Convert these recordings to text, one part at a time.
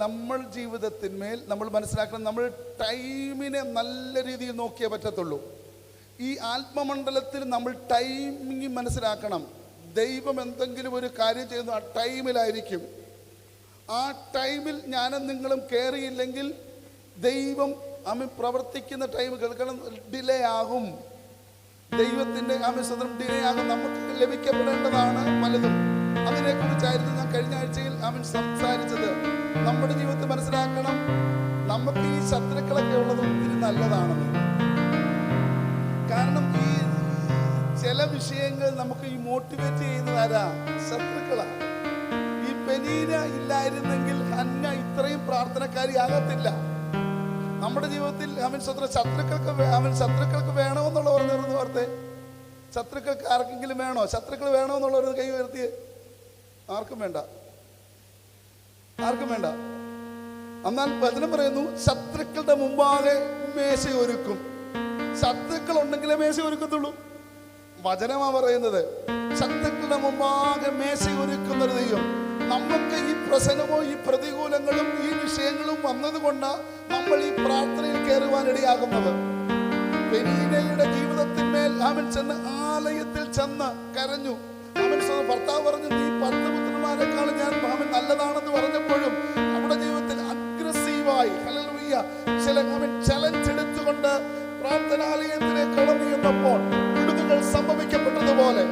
നമ്മൾ ജീവിതത്തിന്മേൽ നമ്മൾ മനസ്സിലാക്കണം, നമ്മൾ ടൈമിനെ നല്ല രീതിയിൽ നോക്കിയേ പറ്റത്തുള്ളൂ. ഈ ആത്മമണ്ഡലത്തിൽ നമ്മൾ ടൈമിങ് മനസ്സിലാക്കണം. ദൈവം എന്തെങ്കിലും ഒരു കാര്യം ചെയ്യുന്നു ആ ടൈമിലായിരിക്കും. ആ ടൈമിൽ ഞാനും നിങ്ങളും കയറിയില്ലെങ്കിൽ ദൈവം പ്രവർത്തിക്കുന്ന ടൈം കേൾക്കണം, ഡിലേ ആകും. ദൈവത്തിൻ്റെ സ്വന്തം ഡിലേ ആകും. നമുക്ക് ലഭിക്കപ്പെടേണ്ടതാണ് പലതും. അതിനെക്കുറിച്ചായിരുന്നു ഞാൻ കഴിഞ്ഞ ആഴ്ചയിൽ സംസാരിച്ചത്. നമ്മുടെ ജീവിതത്തിൽ മനസ്സിലാക്കണം, നമുക്ക് ഈ ശത്രുക്കളൊക്കെ ഉള്ളത് ഒത്തിരി നല്ലതാണെന്ന്. കാരണം ഈ ചില വിഷയങ്ങൾ നമുക്ക് ഈ മോട്ടിവേറ്റ് ചെയ്യുന്നത് ആരാ? ശത്രുക്കളാ. ഈ പെനീന ഇല്ലായിരുന്നെങ്കിൽ ഹന്ന ഇത്രയും പ്രാർത്ഥനക്കാരി ആകത്തില്ല. നമ്മുടെ ജീവിതത്തിൽ ശത്രുക്കൾക്ക് വേണമെന്നുള്ള പറഞ്ഞിരുന്നു. ഓർത്തെ, ശത്രുക്കൾക്ക് ആർക്കെങ്കിലും വേണോ? ശത്രുക്കൾ വേണമെന്നുള്ളവർ കൈ ഉയർത്തിയേ. ആർക്കും വേണ്ട, ആർക്കും വേണ്ട. എന്നാൽ വചനം പറയുന്നു, ശത്രുക്കളുടെ മുമ്പാകെ മേശ ഒരുക്കും. ശത്രുക്കൾ ഉണ്ടെങ്കിലേ മേശ ഒരുക്കത്തുള്ളൂ. വചനമാ പറയുന്നത്, ശത്രുക്കളുടെ മുമ്പാകെ മേശ ഒരുക്കുന്ന ഒരു ദൈവം. നമുക്ക് ഈ പ്രശ്നമോ ഈ പ്രതികൂലങ്ങളും ഈ വിഷയങ്ങളും വന്നതുകൊണ്ട് നമ്മൾ ഈ പ്രാർത്ഥനയിൽ കയറുവാനിടയാകുന്നത്. പെനീനയുടെ ജീവിതത്തിന്മേൽ അവൻ ചെന്ന് ആലയത്തിൽ ചെന്ന് കരഞ്ഞു. ഭർത്താവ് പറഞ്ഞു, നീ 10 പുത്രന്മാരെക്കാളും ഞാൻ അവൻ നല്ലതാണെന്ന് പറഞ്ഞപ്പോഴും നമ്മുടെ ജീവിതത്തിൽ അഗ്രസീവായി അവൻ ചലഞ്ച് എടുത്തുകൊണ്ട് പ്രാർത്ഥനാലയത്തിലേക്ക് കടന്നു ചെന്നപ്പോൾ വിടുതലുകൾ സംഭവിക്കപ്പെട്ടതുപോലെ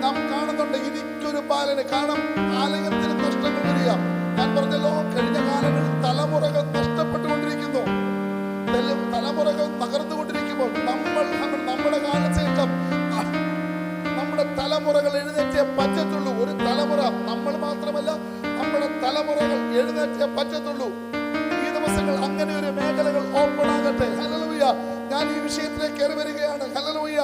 നാം കാണുന്നുണ്ട്. എനിക്കൊരു ബാലന് കാണാം, ആലയത്തിന് നഷ്ടങ്ങൾ വരിക. ഞാൻ പറഞ്ഞല്ലോ, കഴിഞ്ഞ കാലങ്ങളിൽ തലമുറകൾ നഷ്ടപ്പെട്ടുകൊണ്ടിരിക്കുന്നു. തലമുറകൾ തകർന്നുകൊണ്ടിരിക്കുമ്പോൾ നമ്മുടെ കാലശേഷം നമ്മുടെ തലമുറകൾ എഴുന്നേറ്റേ പറ്റത്തുള്ളൂ. ഒരു തലമുറ, നമ്മൾ മാത്രമല്ല, നമ്മുടെ തലമുറകൾ എഴുന്നേറ്റേ പറ്റത്തുള്ളൂ. ഈ ദിവസങ്ങൾ അങ്ങനെ ഒരു മേഖലകൾ ഓപ്പൺ ആകട്ടെ. ഹല്ലേലൂയ. ഞാൻ ഈ വിഷയത്തിലേക്ക് കയറി വരികയാണ്. ഹല്ലേലൂയ.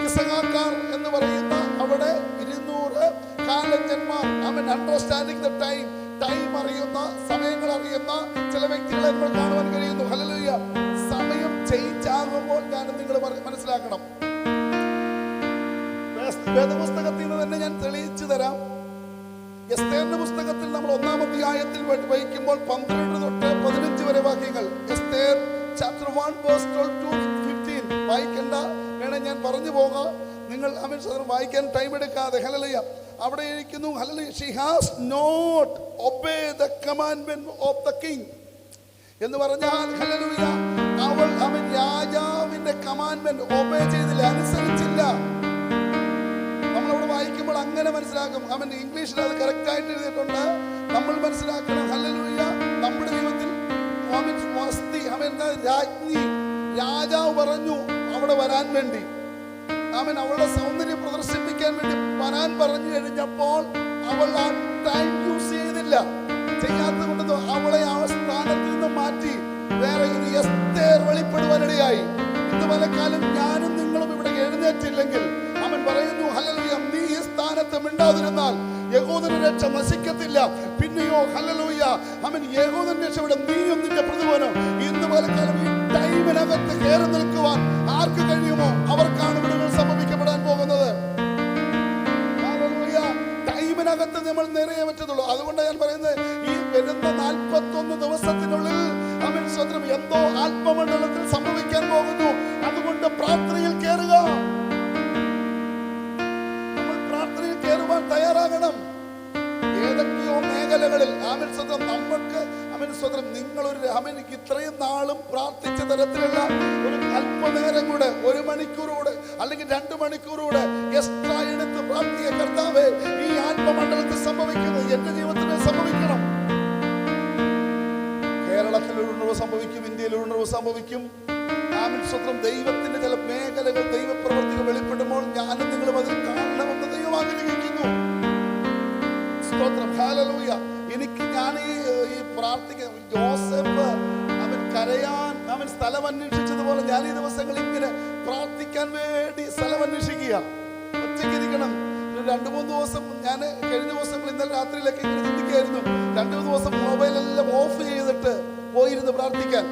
ഇസഹാക്കാർ എന്ന് പറയുന്ന അവിടെ 200 കാലജ്ഞന്മാർ അണ്ടർസ്റ്റാൻഡിങ് ദ ടൈം അറിയുന്ന, സമയങ്ങൾ അറിയുന്ന ചില വ്യക്തികളെ നമ്മൾ കാണുവാൻ കഴിയുന്നു. ഹല്ലേലൂയ. സമയം ചേഞ്ച് ആകുമ്പോൾ ഞാൻ നിങ്ങൾ മനസ്സിലാക്കണം. വേദപുസ്തകത്തിൽ നിന്ന് തന്നെ ഞാൻ തെളിയിച്ചു തരാം. എസ്തേറിന്റെ പുസ്തകത്തിൽ നമ്മൾ 1-ാം അധ്യായത്തിൽ വായിക്കുമ്പോൾ 12 തൊട്ട് 15 വരെ വാക്യങ്ങൾ. എസ്തേർ ചാപ്റ്റർ 1 വേഴ്സ് 12 to 15 വായിക്കണ്ട, വേണേ ഞാൻ പറഞ്ഞു പോകാം. നിങ്ങൾ വായിക്കാൻ ടൈം എടുക്കാതെ. ഹല്ലേലൂയ. അവിടെ ഇരിക്കുന്നു. Hallelujah. She has not obeyed the commandment of the king എന്ന് പറഞ്ഞാൽ, ഹല്ലേലൂയ, അവൾ രാജാവിന്റെ കമാൻഡ്മെന്റ് ഒബേ ചെയ്തില്ല, അനുസരിച്ചില്ല. നമ്മളവിടെ വായിക്കുമ്പോൾ അങ്ങനെ മനസ്സിലാക്കും. ഇംഗ്ലീഷിൽ അത് കറക്റ്റ് ആയിട്ട് എഴുതിയിട്ടുണ്ട്. നമ്മൾ മനസ്സിലാക്കണം, ഹല്ലേലൂയ, നമ്മുടെ ജീവിതത്തിൽ രാജ്ഞി, രാജാവ് പറഞ്ഞു അവിടെ വരാൻ വേണ്ടി, അവളുടെ സൗന്ദര്യം പ്രദർശിപ്പിക്കാൻ വേണ്ടി വരാൻ പറഞ്ഞു കഴിഞ്ഞപ്പോൾ അവൾ ആ ടൈം യൂസ് ചെയ്തില്ല. ചെയ്യാത്തത് കൊണ്ട് അവളെ ആ സ്ഥാനത്ത് നിന്ന് മാറ്റി വേറെ ഒരു എസ്തേർ വെളിപ്പെടുവാനിടയായി. ഇന്ന് പലക്കാലം ഞാനും നിങ്ങളും ഇവിടെ എഴുന്നേറ്റില്ലെങ്കിൽ അവൻ പറയുന്നു, ഹല്ലേലൂയ, നീ ഈ സ്ഥാനത്ത് മിണ്ടാതിരുന്നാൽ യഹൂദന്റെ രക്ഷ നശിക്കത്തില്ല. പിന്നെയോ ഹല്ലേലൂയ, യഹൂദന്റെ രക്ഷ ഇവിടെ നീയും നിന്റെ പ്രതിഫലം. ഇന്ന് പലക്കാലം ഈ ടൈമിനകത്ത് കയറി നിൽക്കുവാൻ ആർക്ക് കഴിയുമോ അവർക്കാണ് വിടുതൽ സംഭവിക്കപ്പെടാൻ പോകുന്നത്. ഹല്ലേലൂയ. ടൈമിനകത്ത് നമ്മൾ നിറയെ പറ്റത്തുള്ളൂ. അതുകൊണ്ടാണ് ഞാൻ പറയുന്നത്, ഈ വരുന്ന 41 ദിവസത്തിനുള്ളിൽ സ്വന്തം എന്തോ ആത്മമണ്ഡലത്തിൽ സംഭവിക്കാൻ പോകുന്നു. അതുകൊണ്ട് പ്രാർത്ഥനയിൽ കയറുക. നമ്മൾ പ്രാർത്ഥനയിൽ കയറുവാൻ തയ്യാറാകണം. ഏതൊക്കെയോ മേഖലകളിൽ സ്വന്തം നമുക്ക് സ്വന്തം നിങ്ങളൊരു ഇത്രയും നാളും പ്രാർത്ഥിച്ച തരത്തിലുള്ള ഒരു അല്പനേരം കൂടെ, 1 മണിക്കൂർ കൂടെ അല്ലെങ്കിൽ 2 മണിക്കൂർ കൂടെ എക്സ്ട്രാ എടുത്ത് പ്രാർത്ഥിക്കുക. കർത്താവേ, ഈ ആത്മമണ്ഡലത്തിൽ സംഭവിക്കുന്നത് എന്റെ ജീവിതത്തിൽ സംഭവിക്കണം. കേരളത്തിൽ ഒരു ഉണർവ് സംഭവിക്കും, ഇന്ത്യയിൽ ഒരു ഉണർവ് സംഭവിക്കും. സ്വന്തം ദൈവത്തിന്റെ ചില മേഖലകൾ, ദൈവപ്രവർത്തികൾ വെളിപ്പെടുമ്പോൾ ഞാനും നിങ്ങളും അതിൽ കാണണമെന്ന് ദൈവം ആഗ്രഹിക്കുന്നു. സ്തോത്രം. ഹല്ലേലൂയ. ഞാൻ ഈ പ്രാർത്ഥിക്കാൻ, ജോസഫ് കരയാൻ സ്ഥലം അന്വേഷിച്ചതുപോലെ ഞാൻ ഈ ദിവസങ്ങൾ ഇങ്ങനെ പ്രാർത്ഥിക്കാൻ വേണ്ടി സ്ഥലം അന്വേഷിക്കുക. ഒറ്റയ്ക്കിരിക്കണം. 2-3 ദിവസം ഞാൻ കഴിഞ്ഞ ദിവസങ്ങൾ ഇന്നലെ രാത്രിയിലൊക്കെ ഇങ്ങനെ ചിന്തിക്കുകയായിരുന്നു. 2 ദിവസം മൊബൈലെല്ലാം ഓഫ് ചെയ്തിട്ട് പോയിരുന്ന് പ്രാർത്ഥിക്കാൻ.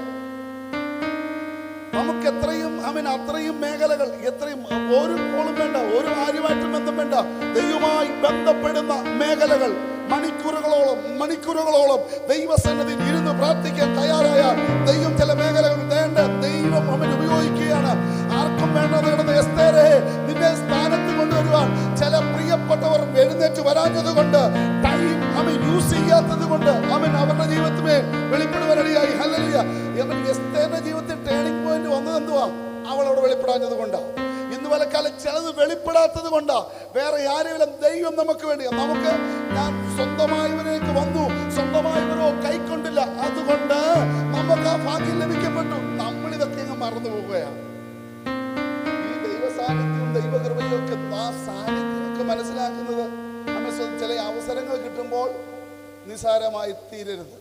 നമുക്ക് എത്രയും അത്രയും മേഖലകൾ, എത്രയും ഒരു കോളും വേണ്ട, ഒരു ആരുമായിട്ടും ബന്ധം വേണ്ട, ദൈവവുമായി ബന്ധപ്പെടുന്ന മേഖലകൾ മണിക്കൂറുകളോളം ദൈവസന്നിധിയിൽ ഇരുന്ന് പ്രാർത്ഥിക്കാൻ തയ്യാറായാൽ ദൈവം ചില മേഖലകൾ വേണ്ട ദൈവം അവൻ ഉപയോഗിക്കുകയാണ്. ആർക്കും വേണ്ടത് എസ്തേരേ, നിന്റെ സ്ഥാനത്ത് കൊണ്ടുവരുവാൻ ചില പ്രിയപ്പെട്ടവർ എഴുന്നേറ്റ് വരാഞ്ഞത് കൊണ്ട്, ടൈം അവൻ യൂസ് ചെയ്യാത്തത് കൊണ്ട് അവൻ അവരുടെ ജീവിതത്തിലെ വെളിപ്പെടുവാനിടയായി. ഹല്ലേലൂയ. അവൻ എസ്തേറിന്റെ ജീവിതത്തിൽ ടേണിംഗ് പോയിന്റ് വന്നത് എന്തുവാ? അവൾ അവിടെ വെളിപ്പെടാഞ്ഞത് കൊണ്ടാ. ഇന്ന് പലക്കാലം ചിലത് വെളിപ്പെടാത്തത് കൊണ്ടാ. വേറെ ആരെങ്കിലും ദൈവം നമുക്ക് വേണ്ടി, നമുക്ക് ഞാൻ സ്വന്തമായവരേക്ക് വന്നു, സ്വന്തമായവരോ കൈക്കൊണ്ടില്ല, അതുകൊണ്ട് നമുക്ക് ആ ഭാഗ്യം ലഭിക്കപ്പെട്ടു. നമ്മളിതൊക്കെ അങ്ങ് മറന്നു പോവുകയാണ്. ഈ ദൈവ സാന്നിധ്യവും ദൈവകൃപയും ഒക്കെ, ആ സാന്നിധ്യമൊക്കെ മനസ്സിലാക്കുന്നത് നമ്മെ ചില അവസരങ്ങൾ കിട്ടുമ്പോൾ നിസാരമായി തീരരുത്.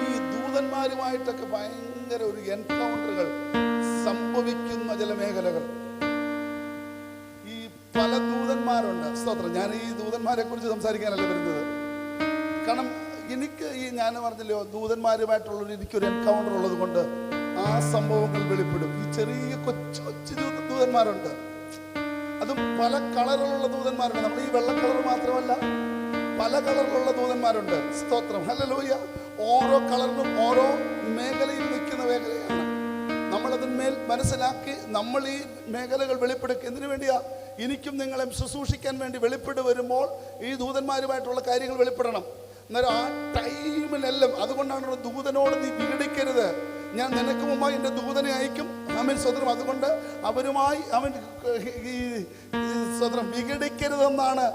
ഈ ദൂതന്മാരുമായിട്ടൊക്കെ ഭയങ്കര ഒരു എൻകൗണ്ടറുകൾ സംഭവിക്കുന്ന ചില മേഖലകൾ. ഈ പല ദൂതന്മാരുണ്ട്. സ്തോത്രം. ഞാൻ ഈ ദൂതന്മാരെ കുറിച്ച് സംസാരിക്കാനല്ല വരുന്നത്. കാരണം എനിക്ക് ഞാൻ പറഞ്ഞല്ലോ, ദൂതന്മാരുമായിട്ടുള്ള എനിക്കൊരു എൻകൗണ്ടർ ഉള്ളത് കൊണ്ട് ആ സംഭവങ്ങൾ വെളിപ്പെടും. ഈ ചെറിയ കൊച്ചു ദൂതന്മാരുണ്ട്, അതും പല കളറിലുള്ള ദൂതന്മാരുണ്ട്. നമ്മൾ ഈ വെള്ള കളർ മാത്രമല്ല, പല കളറിലുള്ള ദൂതന്മാരുണ്ട്. സ്തോത്രം. ഹല്ലേലൂയ. ഓരോ കളറിനും ഓരോ മേഖലയിൽ നിൽക്കുന്ന മേഖലയാണ്. നമ്മളതിന്മേൽ മനസ്സിലാക്കി നമ്മൾ ഈ മേഖലകൾ വെളിപ്പെടുക്കുക. എന്തിനു വേണ്ടിയാ? എനിക്കും നിങ്ങളെ ശുശ്രൂഷിക്കാൻ വേണ്ടി വെളിപ്പെട്ട് വരുമ്പോൾ ഈ ദൂതന്മാരുമായിട്ടുള്ള കാര്യങ്ങൾ വെളിപ്പെടണം. അന്നേരം ആ ടൈമിലെല്ലാം, അതുകൊണ്ടാണ് ദൂതനോട് നീ വിഘടിക്കരുത്, ഞാൻ നിനക്ക് മുമ്പായി എൻ്റെ ദൂതനെ അയക്കും. അവൻ സ്വതന്ത്രം. അതുകൊണ്ട് അവരുമായി അവൻ ഈ സ്വതന്ത്രം വിഘടിക്കരുതെന്നാണ്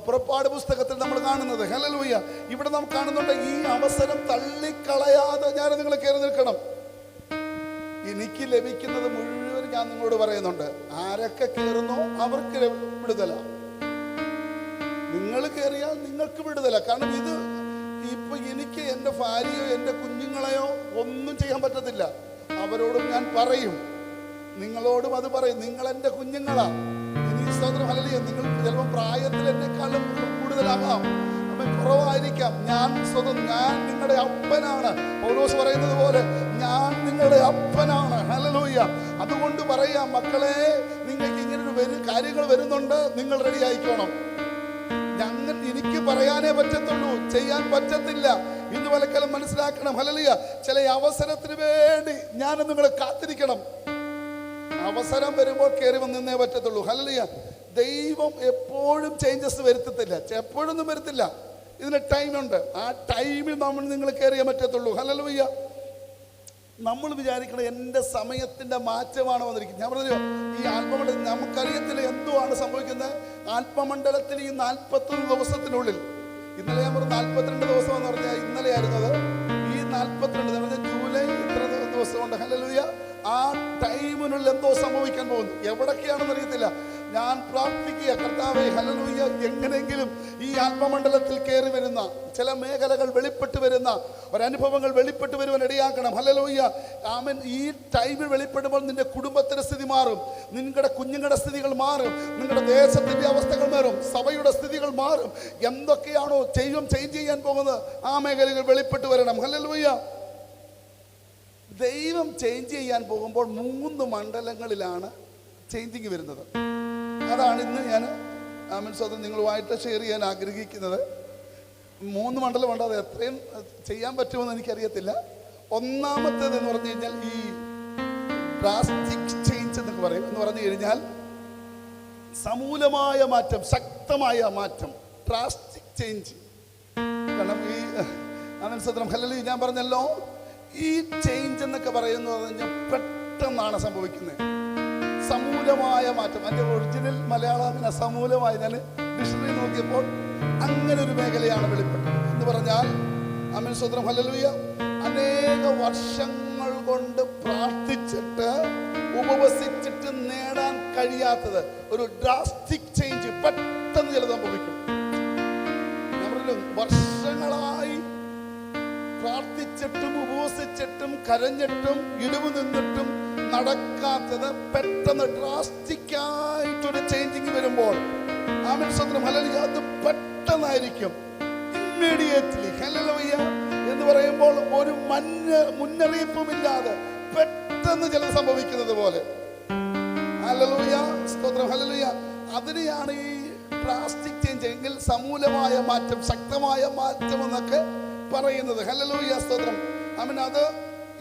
പുറപ്പാട് പുസ്തകത്തിൽ നമ്മൾ കാണുന്നത്. ഹല്ലേലൂയ. ഇവിടെ നാം കാണുന്നുണ്ട്, ഈ അവസരം തള്ളിക്കളയാതെ ഞാൻ നിങ്ങളെ കയറി നിൽക്കണം. എനിക്ക് ലഭിക്കുന്നത് മുഴുവൻ ഞാൻ നിങ്ങളോട് പറയുന്നുണ്ട്. ആരൊക്കെ കയറുന്നോ അവർക്ക് വിടുതല. നിങ്ങൾ കയറിയാൽ നിങ്ങൾക്ക് വിടുതല. കാരണം ഇത് ഇപ്പൊ എനിക്ക് എൻ്റെ ഭാര്യയോ എൻ്റെ കുഞ്ഞുങ്ങളെയോ ഒന്നും ചെയ്യാൻ പറ്റത്തില്ല. അവരോടും ഞാൻ പറയും, നിങ്ങളോടും അത് പറയും. നിങ്ങൾ എൻ്റെ കുഞ്ഞുങ്ങളാ. ഇനി സ്തോത്രം. ഹല്ലേലൂയ. നിങ്ങൾ ചിലപ്പോൾ പ്രായത്തിൽ എന്നെക്കാളും കൂടുതലാകാം, കുറവായിരിക്കാം. ഞാൻ നിങ്ങളുടെ അപ്പനാണ്. പൗലോസ് പറയുന്നത് പോലെ ഞാൻ നിങ്ങളുടെ അപ്പനാണ്. ഹല്ലേലൂയ. അതുകൊണ്ട് പറയാം, മക്കളെ, നിങ്ങൾക്ക് ഇങ്ങനെ കാര്യങ്ങൾ വരുന്നുണ്ട്, നിങ്ങൾ റെഡി ആയിക്കോണം. എനിക്ക് പറയാനേ പറ്റത്തുള്ളൂ, ചെയ്യാൻ പറ്റത്തില്ല. ഇന്ന് പലക്കാലം മനസ്സിലാക്കണം. ഹല്ലേലൂയ. ചില അവസരത്തിന് വേണ്ടി ഞാൻ നിങ്ങളെ കാത്തിരിക്കണം. അവസരം വരുമ്പോൾ കയറി വന്നേ പറ്റത്തുള്ളൂ. ഹല്ലേലൂയ. ദൈവം എപ്പോഴും ചേഞ്ചസ് വരുത്തത്തില്ല, എപ്പോഴൊന്നും വരുത്തില്ല. ഇതിന് ടൈമുണ്ട്. ആ ടൈമിൽ നിങ്ങൾ കയറിയേ പറ്റത്തുള്ളൂ. ഹല്ലേലൂയ. നമ്മൾ വിചാരിക്കണം എൻ്റെ സമയത്തിൻ്റെ മാറ്റമാണ് വന്നിരിക്കുന്നത്. ഞാൻ പറഞ്ഞോ, ഈ ആത്മമണ്ഡലം നമുക്കറിയത്തില്ല എന്തുവാണ് സംഭവിക്കുന്നത്. ആത്മമണ്ഡലത്തിൽ ഈ 41 ദിവസത്തിനുള്ളിൽ, ഇന്നലെ ഞാൻ പറഞ്ഞു 42 ദിവസം എന്ന് പറഞ്ഞാൽ ഇന്നലെ ആയിരുന്നത്. ഈ 42 എന്ന് പറഞ്ഞാൽ ജൂലൈ ഇത്ര ദിവസം കൊണ്ട്, ഹല്ലേലൂയ, ആ ടൈമിനുള്ളിൽ എന്തോ സംഭവിക്കാൻ പോകുന്നു. എവിടൊക്കെയാണെന്ന് അറിയത്തില്ല. ഞാൻ പ്രാർത്ഥിക്കുക, കർത്താവേ, ഹല്ലേലൂയ, എങ്ങനെയെങ്കിലും ഈ ആത്മമണ്ഡലത്തിൽ കയറി വരുന്ന ചില മേഖലകൾ വെളിപ്പെട്ട് വരുന്ന ഒരനുഭവങ്ങൾ വെളിപ്പെട്ട് വരുവാൻ ഇടയാക്കണം. ഹല്ലേലൂയ. ആമേൻ. ഈ ടൈമിൽ വെളിപ്പെടുമ്പോൾ നിന്റെ കുടുംബത്തിന്റെ സ്ഥിതി മാറും, നിങ്ങളുടെ കുഞ്ഞുങ്ങളുടെ സ്ഥിതികൾ മാറും, നിങ്ങളുടെ ദേശത്തിന്റെ അവസ്ഥകൾ മാറും, സഭയുടെ സ്ഥിതികൾ മാറും. എന്തൊക്കെയാണോ ചേഞ്ച് ചെയ്യാൻ പോകുന്നത് ആ മേഖലകൾ വെളിപ്പെട്ട് വരണം. ഹല്ലേലൂയ. ദൈവം ചേഞ്ച് ചെയ്യാൻ പോകുമ്പോൾ 3 മണ്ഡലങ്ങളിലാണ് ചേഞ്ചിങ് വരുന്നത്. അതാണ് ഇന്ന് ഞാൻ നിങ്ങളുമായിട്ട് ഷെയർ ചെയ്യാൻ ആഗ്രഹിക്കുന്നത്. 3 മണ്ഡലമുണ്ട്. അത് എത്രയും ചെയ്യാൻ പറ്റുമെന്ന് എനിക്കറിയത്തില്ല. ഒന്നാമത്തേത് എന്ന് പറഞ്ഞു കഴിഞ്ഞാൽ ഈ ഡ്രാസ്റ്റിക് ചേഞ്ച് എന്നൊക്കെ പറയും. എന്ന് പറഞ്ഞു കഴിഞ്ഞാൽ സമൂലമായ മാറ്റം, ശക്തമായ മാറ്റം, ഡ്രാസ്റ്റിക് ചേഞ്ച്. കാരണം ഈ ഹല്ലേലൂയ, ഞാൻ പറഞ്ഞല്ലോ, ഈ ചേഞ്ച് എന്നൊക്കെ പറയുന്നത് പെട്ടെന്നാണ് സംഭവിക്കുന്നത്. സമൂലമായ മാറ്റം. അതിൻ്റെ ഒറിജിനൽ മലയാളം അങ്ങനെ സമൂലമായി. ഞാൻ ഡിക്ഷണറി നോക്കിയപ്പോൾ അങ്ങനെ ഒരു മേഖലയാണ് വെളിപ്പെട്ടത്. എന്ന് പറഞ്ഞാൽ ആമേൻ, സ്തോത്രം, ഹല്ലേലൂയ, അനേക വർഷങ്ങൾ കൊണ്ട് പ്രാർത്ഥിച്ചിട്ട് ഉപവസിച്ചിട്ട് നേടാൻ കഴിയാത്തത് ഒരു ഡ്രാസ്റ്റിക് ചേഞ്ച് പെട്ടെന്ന് ചിലത് സംഭവിക്കും. ഞാൻ പറഞ്ഞു, വർഷങ്ങളായി പ്രാർത്ഥിച്ചിട്ടും ഉപവസിച്ചിട്ടും കരഞ്ഞിട്ടും ഇടിവ് നിന്നിട്ടും നടക്കാത്തത് പെട്ടെന്ന് ഡ്രാസ്റ്റിക്കായിട്ടൊരു ചേഞ്ചിങ് വരുമ്പോൾ ആമേൻ, സ്തോത്രം, ഹല്ലേലൂയ, അത് പെട്ടെന്നായിരിക്കും. ഇമ്മീഡിയറ്റ്ലി, ഹല്ലേലൂയ എന്ന് പറയുമ്പോൾ ഒരു മുന്നറിയിപ്പുമില്ലാതെ പെട്ടെന്ന് ചിലത് സംഭവിക്കുന്നത് പോലെ. ഹല്ലേലൂയ, സ്തോത്രം, ഹല്ലേലൂയ. അതിനെയാണ് ഈ ഡ്രാസ്റ്റിക് ചേഞ്ച്, എങ്കിൽ സമൂലമായ മാറ്റം, ശക്തമായ മാറ്റം എന്നൊക്കെ പറയുന്നത്. ഹല്ലേലൂയ, സ്തോത്രം. ആമേൻ. അത്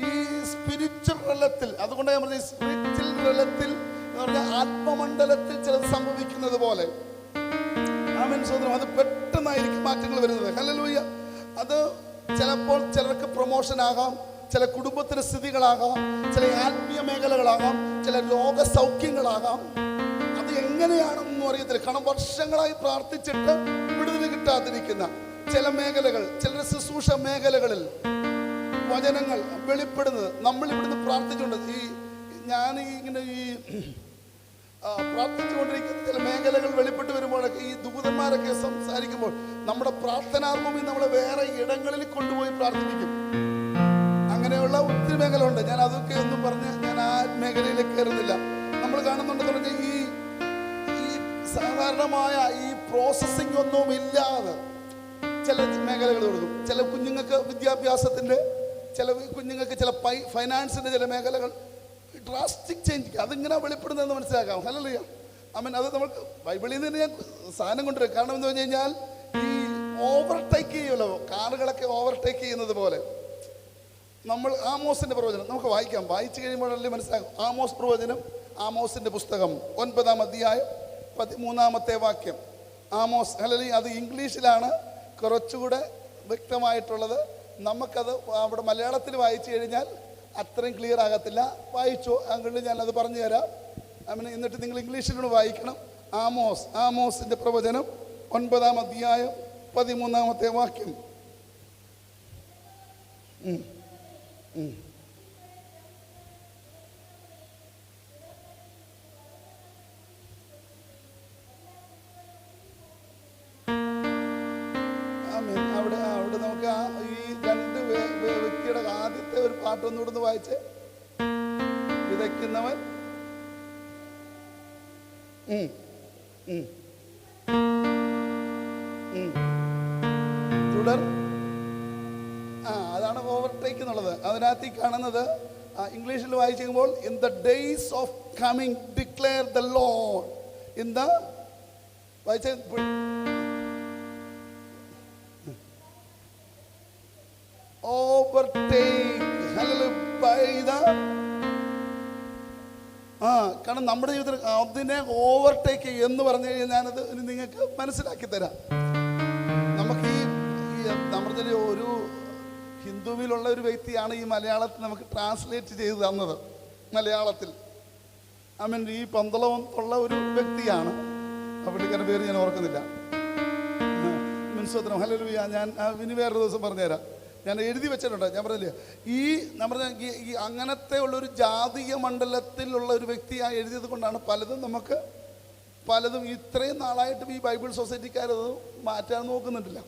ഈ സ്പിരിച്വൽ തലത്തിൽ, അതുകൊണ്ട് ഞാൻ പറഞ്ഞ സ്പിരിച്വൽ തലത്തിൽ എന്ന് പറഞ്ഞാൽ ആത്മമണ്ഡലത്തിൽ ചിലത് സംഭവിക്കുന്നത് പോലെ. ആമേൻ, സ്തോത്രം. അത് പെട്ടെന്നായിരിക്കും മാറ്റങ്ങൾ വരുന്നത്. ഹല്ലേലൂയ. അത് ചിലപ്പോൾ ചിലർക്ക് പ്രൊമോഷൻ ആകാം, ചില കുടുംബത്തിലെ സ്ഥിതികളാകാം, ചില ആത്മീയ മേഖലകളാകാം, ചില രോഗസൗഖ്യങ്ങളാകാം. അത് എങ്ങനെയാണെന്നൊന്നും അറിയത്തില്ല. കാരണം വർഷങ്ങളായി പ്രാർത്ഥിച്ചിട്ട് വിടുതൽ കിട്ടാതിരിക്കുന്ന ചില മേഖലകൾ, ചില ശുശ്രൂഷ മേഖലകളിൽ വചനങ്ങൾ വെളിപ്പെടുന്നത് നമ്മൾ ഇവിടുന്ന് പ്രാർത്ഥിച്ചുകൊണ്ട് ഞാൻ ഇങ്ങനെ പ്രാർത്ഥിച്ചുകൊണ്ടിരിക്കുന്ന ചില മേഖലകൾ വെളിപ്പെട്ട് വരുമ്പോഴൊക്കെ ഈ ദൂതന്മാരൊക്കെ സംസാരിക്കുമ്പോൾ നമ്മുടെ പ്രാർത്ഥനാർഭൂമി നമ്മളെ വേറെ ഇടങ്ങളിൽ കൊണ്ടുപോയി പ്രാർത്ഥിപ്പിക്കും. അങ്ങനെയുള്ള ഒത്തിരി മേഖല ഉണ്ട്. ഞാൻ അതൊക്കെ ഒന്നും പറഞ്ഞ് ഞാൻ ആ മേഖലയിലേക്ക് കയറുന്നില്ല. നമ്മൾ കാണുന്നുണ്ടെന്ന് പറഞ്ഞാൽ ഈ സാധാരണമായ ഈ പ്രോസസ്സിംഗ് ഒന്നും ഇല്ലാതെ ചില മേഖലകൾ കൊടുക്കും. ചില കുഞ്ഞുങ്ങൾക്ക് വിദ്യാഭ്യാസത്തിൻ്റെ, ചില കുഞ്ഞുങ്ങൾക്ക് ചില ഫൈനാൻസിൻ്റെ ചില മേഖലകൾ ഡ്രാസ്റ്റിക് ചേഞ്ച് അതിങ്ങനെ വെളിപ്പെടുന്നതെന്ന് മനസ്സിലാക്കാം. ഹല്ലേലൂയ, ആമേൻ. അത് നമുക്ക് ബൈബിളിൽ നിന്ന് ഞാൻ സാധനം കൊണ്ടുവരും. കാരണം എന്ന് പറഞ്ഞു കഴിഞ്ഞാൽ ഈ ഓവർടേക്ക് ചെയ്യുമല്ലോ, കാറുകളൊക്കെ ഓവർടേക്ക് ചെയ്യുന്നത് പോലെ നമ്മൾ ആമോസിൻ്റെ പ്രവചനം നമുക്ക് വായിക്കാം. വായിച്ചു കഴിയുമ്പോഴല്ലേ മനസ്സിലാക്കും. ആമോസ് പ്രവചനം, ആമോസിൻ്റെ പുസ്തകം 9-ാം അധ്യായം 13-ാമത്തെ വാക്യം. ആമോസ്. ഹല്ലേലൂയ. അത് ഇംഗ്ലീഷിലാണ് കുറച്ചുകൂടെ വ്യക്തമായിട്ടുള്ളത്. നമുക്കത് അവിടെ മലയാളത്തിൽ വായിച്ചു കഴിഞ്ഞാൽ അത്രയും ക്ലിയർ ആകത്തില്ല. വായിച്ചോ, അങ്ങോട്ട് ഞാനത് പറഞ്ഞു തരാം. അങ്ങനെ എന്നിട്ട് നിങ്ങൾ ഇംഗ്ലീഷിലൂടെ വായിക്കണം. ആമോസിൻ്റെ പ്രവചനം 9-ാം അധ്യായം 13-ാമത്തെ വാക്യം. അവിടെ നമുക്ക് ഈ രണ്ട് വ്യക്തിയുടെ ആദ്യത്തെ ഒരു പാട്ടൊന്നുകൂടെ വായിച്ച്. വിതയ്ക്കുന്നവൻ തുടർ അതാണ് ഓവർടേക്ക് എന്നുള്ളത്. അതിനകത്ത് ഈ കാണുന്നത് ഇംഗ്ലീഷിൽ വായിക്കുമ്പോൾ in the days of coming declare the Lord. In the വായിച്ച overtake, hallelujah, by the കാരണം നമ്മുടെ ജീവിതത്തിൽ അതിനെ ഓവർടേക്ക് എന്ന് പറഞ്ഞു കഴിഞ്ഞാൽ ഞാനത് നിങ്ങൾക്ക് മനസ്സിലാക്കി തരാം. നമുക്ക് ഈ നമ്മുടെ ഒരു ഹിന്ദുവിലുള്ള ഒരു വ്യക്തിയാണ് ഈ മലയാളത്തിൽ നമുക്ക് ട്രാൻസ്ലേറ്റ് ചെയ്ത് തന്നത്. മലയാളത്തിൽ ആമേൻ. ഈ പന്തളമുള്ള ഒരു വ്യക്തിയാണ്. പുള്ളിക്കാരൻ്റെ പേര് ഞാൻ ഓർക്കുന്നില്ല. മിൻസോത്രം. ഹല്ലേലൂയ. ഞാൻ ഇനി വേറൊരു ദിവസം പറഞ്ഞുതരാം. ഞാൻ എഴുതി വെച്ചിട്ടുണ്ട്. ഞാൻ പറഞ്ഞില്ലേ, ഈ അങ്ങനത്തെ ഉള്ളൊരു ജാതീയ മണ്ഡലത്തിലുള്ള ഒരു വ്യക്തിയായി എഴുതിയത് കൊണ്ടാണ് പലതും ഇത്രയും നാളായിട്ടും ഈ ബൈബിൾ സൊസൈറ്റിക്കാരത് മാറ്റാൻ നോക്കുന്നുണ്ടില്ല.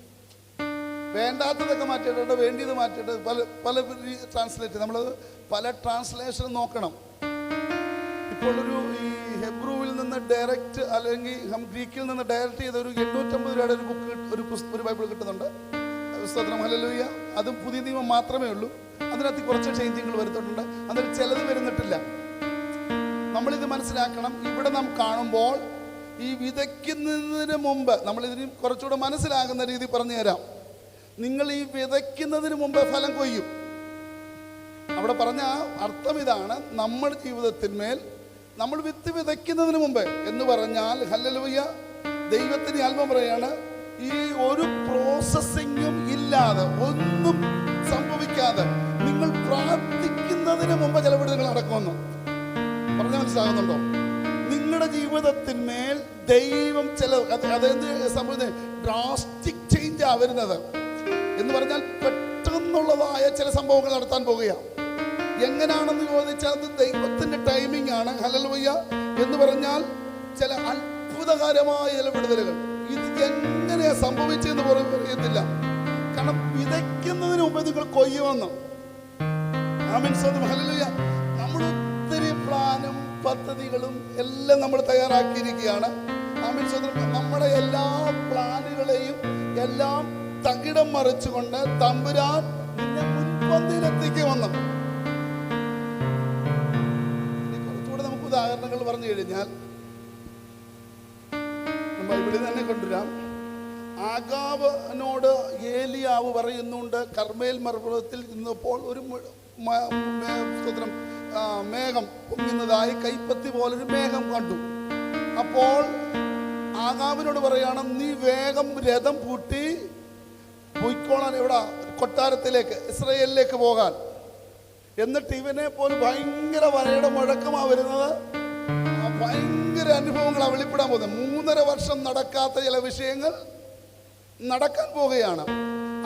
വേണ്ടാത്തതൊക്കെ മാറ്റിയിട്ടുണ്ട്, വേണ്ടിയത് മാറ്റിയിട്ട് പല ട്രാൻസ്ലേറ്റ് നമ്മൾ പല ട്രാൻസ്ലേഷൻ നോക്കണം. ഇപ്പോൾ ഈ ഹെബ്രുവിൽ നിന്ന് ഡയറക്റ്റ് അല്ലെങ്കിൽ ഗ്രീക്കിൽ നിന്ന് ഡയറക്റ്റ് ചെയ്ത ഒരു 850 രൂപയുടെ ഒരു ബുക്ക് ഒരു ബൈബിൾ കിട്ടുന്നുണ്ട്. സ്തോത്രം. ഹല്ലേലൂയ. അതും പുതിയ നിയമം മാത്രമേ ഉള്ളൂ. അതിനകത്ത് കുറച്ച് ചേഞ്ചിങ്ങൾ വരുത്തിട്ടുണ്ട്. അതിൽ ചിലത് വരുന്നിട്ടില്ല. നമ്മളിത് മനസ്സിലാക്കണം. ഇവിടെ നാം കാണുമ്പോൾ ഈ വിതയ്ക്കുന്നതിന് മുമ്പ് നമ്മളിതിന് കുറച്ചുകൂടെ മനസ്സിലാകുന്ന രീതി പറഞ്ഞു തരാം. നിങ്ങൾ ഈ വിതയ്ക്കുന്നതിന് മുമ്പ് ഫലം കൊയ്യും. അവിടെ പറഞ്ഞ അർത്ഥം ഇതാണ്, നമ്മുടെ ജീവിതത്തിന്മേൽ നമ്മൾ വിത്ത് വിതയ്ക്കുന്നതിന് മുമ്പ് എന്ന് പറഞ്ഞാൽ, ഹല്ലേലൂയ, ദൈവത്തിന് ആത്മ പറയാണ്, ഈ ഒരു പ്രോസസ്സിങ്ങും ഇല്ലാതെ ഒന്നും സംഭവിക്കാതെ നിങ്ങൾ പ്രാർത്ഥിക്കുന്നതിന് മുമ്പ് ചില വിടുതലുകൾ നടക്കുമെന്ന് പറഞ്ഞ മനസ്സിലാകുന്നുണ്ടോ? നിങ്ങളുടെ ജീവിതത്തിന്മേൽ ദൈവം അതെന്ത് സംഭവിക്കുന്നത്, ഡ്രാസ്റ്റിക് ചേഞ്ച് വരുന്നത് എന്ന് പറഞ്ഞാൽ പെട്ടെന്നുള്ളതായ ചില സംഭവങ്ങൾ നടത്താൻ പോകുകയാണ്. എങ്ങനെയാണെന്ന് ചോദിച്ചാൽ അത് ദൈവത്തിന്റെ ടൈമിംഗ് ആണ്. ഹല്ലേലൂയ. എന്ന് പറഞ്ഞാൽ ചില അത്ഭുതകരമായ ചില വിടുതലുകൾ. ഇത് എങ്ങനെയാ സംഭവിച്ചെന്ന് പറയത്തില്ല. കാരണം വിതയ്ക്കുന്നതിന് മുമ്പ് നിങ്ങൾ കൊയ്യുമെന്ന്. ആമേൻ. ഹല്ലേലൂയ. നമ്മൾ ഒത്തിരി പ്ലാനും പദ്ധതികളും എല്ലാം നമ്മൾ തയ്യാറാക്കിയിരിക്കുകയാണ്. ആമേൻ. നമ്മുടെ എല്ലാ പ്ലാനുകളെയും എല്ലാം തകിടം മറിച്ചുകൊണ്ട് തമ്പുരാൻ നിന്നെ മുൻപന്തിയിലെത്തിക്കുമെന്ന്. കുറച്ചുകൂടെ നമുക്ക് ഉദാഹരണങ്ങൾ പറഞ്ഞു കഴിഞ്ഞാൽ, ബൈബിളിൽ ഇവിടെ തന്നെ കൊണ്ടുവരാം. ആഗാബിനോട് ഏലിയാവ് പറയുന്നുണ്ട്, കർമ്മേൽ പർവ്വതത്തിൽ ഇന്നപ്പോൾ ഒരു മേഘം പൊങ്ങുന്നതായി കൈപ്പത്തി പോലൊരു മേഘം കണ്ടു. അപ്പോൾ ആഗാബിനോട് പറയാണ്, നീ വേഗം രഥം പൂട്ടി പോയിക്കോളാൻ, എവിടെ? കൊട്ടാരത്തിലേക്ക്, ഇസ്രായേലിലേക്ക് പോകാൻ. എന്നിട്ട് ഇവനെ പോലെ ഭയങ്കര വരയുടെ മുഴക്കമാണ് വരുന്നത്, ഭയങ്കര അനുഭവങ്ങളാണ് വെളിപ്പെടാൻ പോകുന്നത്. 3.5 വർഷം നടക്കാത്ത ചില വിഷയങ്ങൾ നടക്കാൻ പോവുകയാണ്.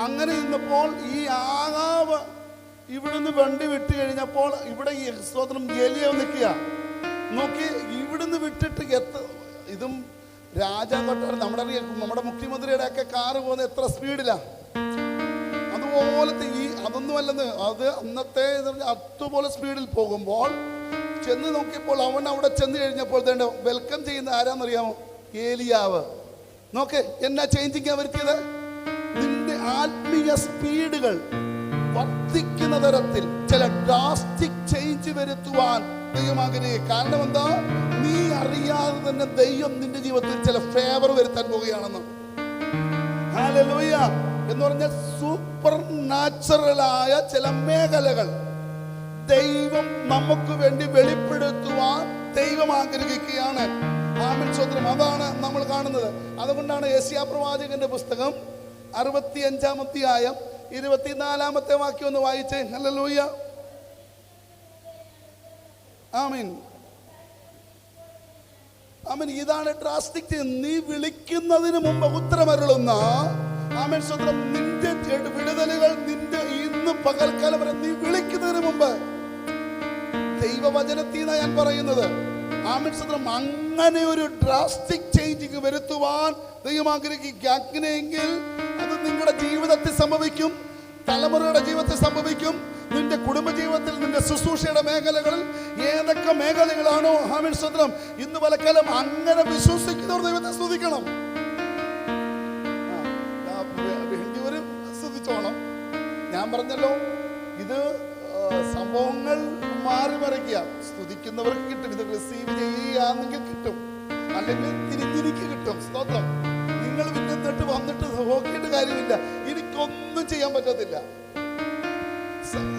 അങ്ങനെ ഇന്നപ്പോൾ ഈ ആഗാബ് ഇവിടുന്ന് വണ്ടി വിട്ട് കഴിഞ്ഞപ്പോൾ ഇവിടെ ഈ സ്തോത്രം ഏലിയാവ് നിൽക്കുക. നോക്കി, ഇവിടുന്ന് വിട്ടിട്ട് ഇതും രാജാകൊട്ടാരം, നമ്മുടെ മുഖ്യമന്ത്രിയുടെ ഒക്കെ കാറ് പോകുന്ന എത്ര സ്പീഡിലാണ്, അതുപോലത്തെ അതൊന്നുമല്ലെന്ന്, അത് അന്നത്തെ അതുപോലെ സ്പീഡിൽ പോകുമ്പോൾ ചെന്ന് നോക്കിയപ്പോൾ അവൻ അവിടെ ചെന്ന് കഴിഞ്ഞപ്പോൾ വെൽക്കം ചെയ്യുന്ന ആരാന്നറിയാമോ? ഏലിയാവ്. നോക്ക്, എന്നാ ചേഞ്ചിങ് വരുത്തിയത്? നിന്റെ ആത്മീയ സ്പീഡുകൾ വർദ്ധിക്കുന്ന തരത്തിൽ ചില ഡ്രാസ്റ്റിക് ചേഞ്ച് വരുത്തുവാൻ ദൈവം ആഗ്രഹിക്കുക. കാരണം എന്താ? നീ അറിയാതെ തന്നെ ദൈവം നിന്റെ ജീവിതത്തിൽ ചില ഫേവർ വരുത്താൻ പോവുകയാണെന്ന്. ഹല്ലേലൂയ എന്ന് പറഞ്ഞാൽ സൂപ്പർ നാച്ചുറലായ ചില മേഖലകൾ ദൈവം നമുക്ക് വേണ്ടി വെളിപ്പെടുത്തുവാൻ ദൈവം ആഗ്രഹിക്കുകയാണ്. ആമേൻ, സ്തോത്രം. അതാണ് നമ്മൾ കാണുന്നത്. അതുകൊണ്ടാണ് യെശയ്യാ പ്രവാചകന്റെ പുസ്തകം 65-ാം അധ്യായം 24-ാമത്തെ വാക്യം ഒന്ന് വായിച്ചേ. ഹല്ലേലൂയ. ആമേൻ, ആമേൻ. ഇതാണ് ഡ്രാസ്റ്റിക്. നീ വിളിക്കുന്നതിന് മുമ്പ് ഉത്തരമരുളുന്ന, ആമേൻ, സ്തോത്രം, നിന്റെ വിടുതലുകൾ നിന്റെ ഇന്ന് പകൽക്കാലം വരെ നീ വിളിക്കുന്നതിന് മുമ്പ് ദൈവവചനത്തിൽ ഞാൻ പറയുന്നത്, ആമേൻ, സ്തോത്രം, അങ്ങനെ ഒരു ഡ്രാസ്റ്റിക് ചേഞ്ചിങ് വരുത്തുവാൻ ദൈവം ആഗ്രഹിക്കുക. അങ്ങനെയെങ്കിൽ അത് നിങ്ങളുടെ ജീവിതത്തിൽ സംഭവിക്കും, തലമുറയുടെ ജീവിതത്തിൽ സംഭവിക്കും, നിന്റെ കുടുംബ ജീവിതത്തിൽ, നിന്റെ ശുശ്രൂഷയുടെ മേഖലകളിൽ ഏതൊക്കെ മേഖലകളാണോ, ആമേൻ, സ്തോത്രം, ഇന്ന് പലക്കാലം അങ്ങനെ വിശ്വസിക്കുന്നവർ ദൈവത്തെ സ്തുതിക്കണം. സ്തുതിച്ചോണം. ഞാൻ പറഞ്ഞല്ലോ, ഇത് സംഭവങ്ങൾ മാറി മറിക്കുക. സ്തുതിക്കുന്നവർക്ക് കിട്ടും, ഇത് റിസീവ് ചെയ്യുകയാണെങ്കിൽ കിട്ടും, അല്ലെങ്കിൽ തിരിഞ്ഞിരിക്ക് കിട്ടും. സ്തോത്രം. നിങ്ങൾ പിന്നെ വന്നിട്ട് നോക്കിയിട്ട് കാര്യമില്ല, എനിക്കൊന്നും ചെയ്യാൻ പറ്റത്തില്ല.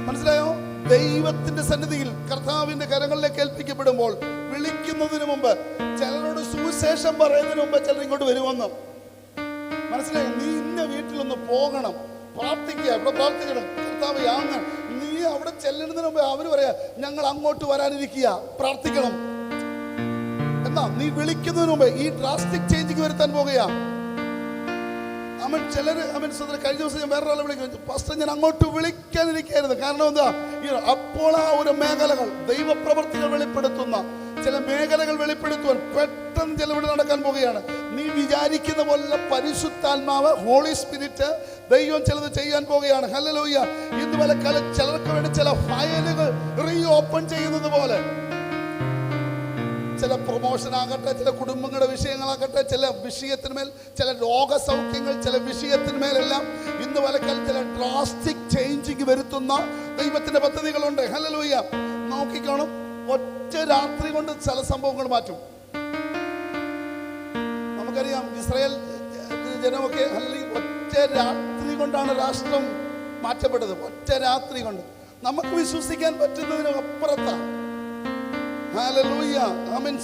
മനസ്സിലായോ? ദൈവത്തിന്റെ സന്നിധിയിൽ കർത്താവിന്റെ കരങ്ങളിലേക്ക് ഏൽപ്പിക്കപ്പെടുമ്പോൾ വിളിക്കുന്നതിന് മുമ്പ്, ചിലരോട് സുവിശേഷം പറയുന്നതിന് മുമ്പ് ചിലർ ഇങ്ങോട്ട് വരുമെന്ന് മനസ്സിലായോ? നീ ഇന്ന വീട്ടിലൊന്ന് പോകണം, പ്രാർത്ഥിക്കുക, ഇവിടെ പ്രാർത്ഥിക്കണം, കർത്താവ് അങ്ങനെ. നീ അവിടെ ചെല്ലുന്നതിന് മുമ്പ് അവര് പറയാ, ഞങ്ങൾ അങ്ങോട്ട് വരാനിരിക്കുക, പ്രാർത്ഥിക്കണം എന്നാ. നീ വിളിക്കുന്നതിന് മുമ്പ് ഈ ഡ്രാസ്റ്റിക് ചേഞ്ചിങ് വരുത്താൻ പോകുക. അവൻ ചിലര് കഴിഞ്ഞ ദിവസം ഞാൻ വേറൊരാളെ വിളിക്കുന്നു, പാസ്റ്റർ ഞാൻ അങ്ങോട്ട് വിളിക്കാനിരിക്കായിരുന്നു. കാരണം എന്താ? അപ്പോൾ ആ ഒരു മേഖലകൾ, ദൈവപ്രവർത്തികൾ വെളിപ്പെടുത്തുന്ന ചില മേഖലകൾ വെളിപ്പെടുത്തുവാൻ പെട്ടെന്ന് ചിലവിടെ നടക്കാൻ പോവുകയാണ്. നീ വിചാരിക്കുന്ന പോലെ പരിശുദ്ധാത്മാവ്, ഹോളി സ്പിരിറ്റ്, ദൈവം ചിലത് ചെയ്യാൻ പോവുകയാണ്. ഹല്ലേലൂയ. ഇന്ന് പലക്കാലം ചിലർക്ക് വേണ്ടി ചില ഫയലുകൾ റീ ഓപ്പൺ ചെയ്യുന്നത് പോലെ, ചില പ്രൊമോഷൻ ആകട്ടെ, ചില കുടുംബങ്ങളുടെ വിഷയങ്ങളാകട്ടെ, ചില വിഷയത്തിന്മേൽ, ചില രോഗസൗഖ്യങ്ങൾ, ചില വിഷയത്തിന്മേലെല്ലാം ഇന്ന് പലക്കാലം ചില ഡ്രാസ്റ്റിക് ചേഞ്ചിങ് വരുത്തുന്ന ദൈവത്തിന്റെ പദ്ധതികളുണ്ട്. ഹല്ലേലൂയ. നോക്കിക്കോണം, ഒറ്റ രാത്രി കൊണ്ട് ചില സംഭവങ്ങൾ മാറ്റും. നമുക്കറിയാം, ഇസ്രായേൽ ജനമൊക്കെ ഒറ്റ രാത്രി കൊണ്ടാണ് രാഷ്ട്രം മാറ്റപ്പെട്ടത്. ഒറ്റ രാത്രി കൊണ്ട്. നമുക്ക് വിശ്വസിക്കാൻ പറ്റുന്നതിന് അപ്പുറത്താണ്. ഹല്ലേലൂയ. ആമേൻ.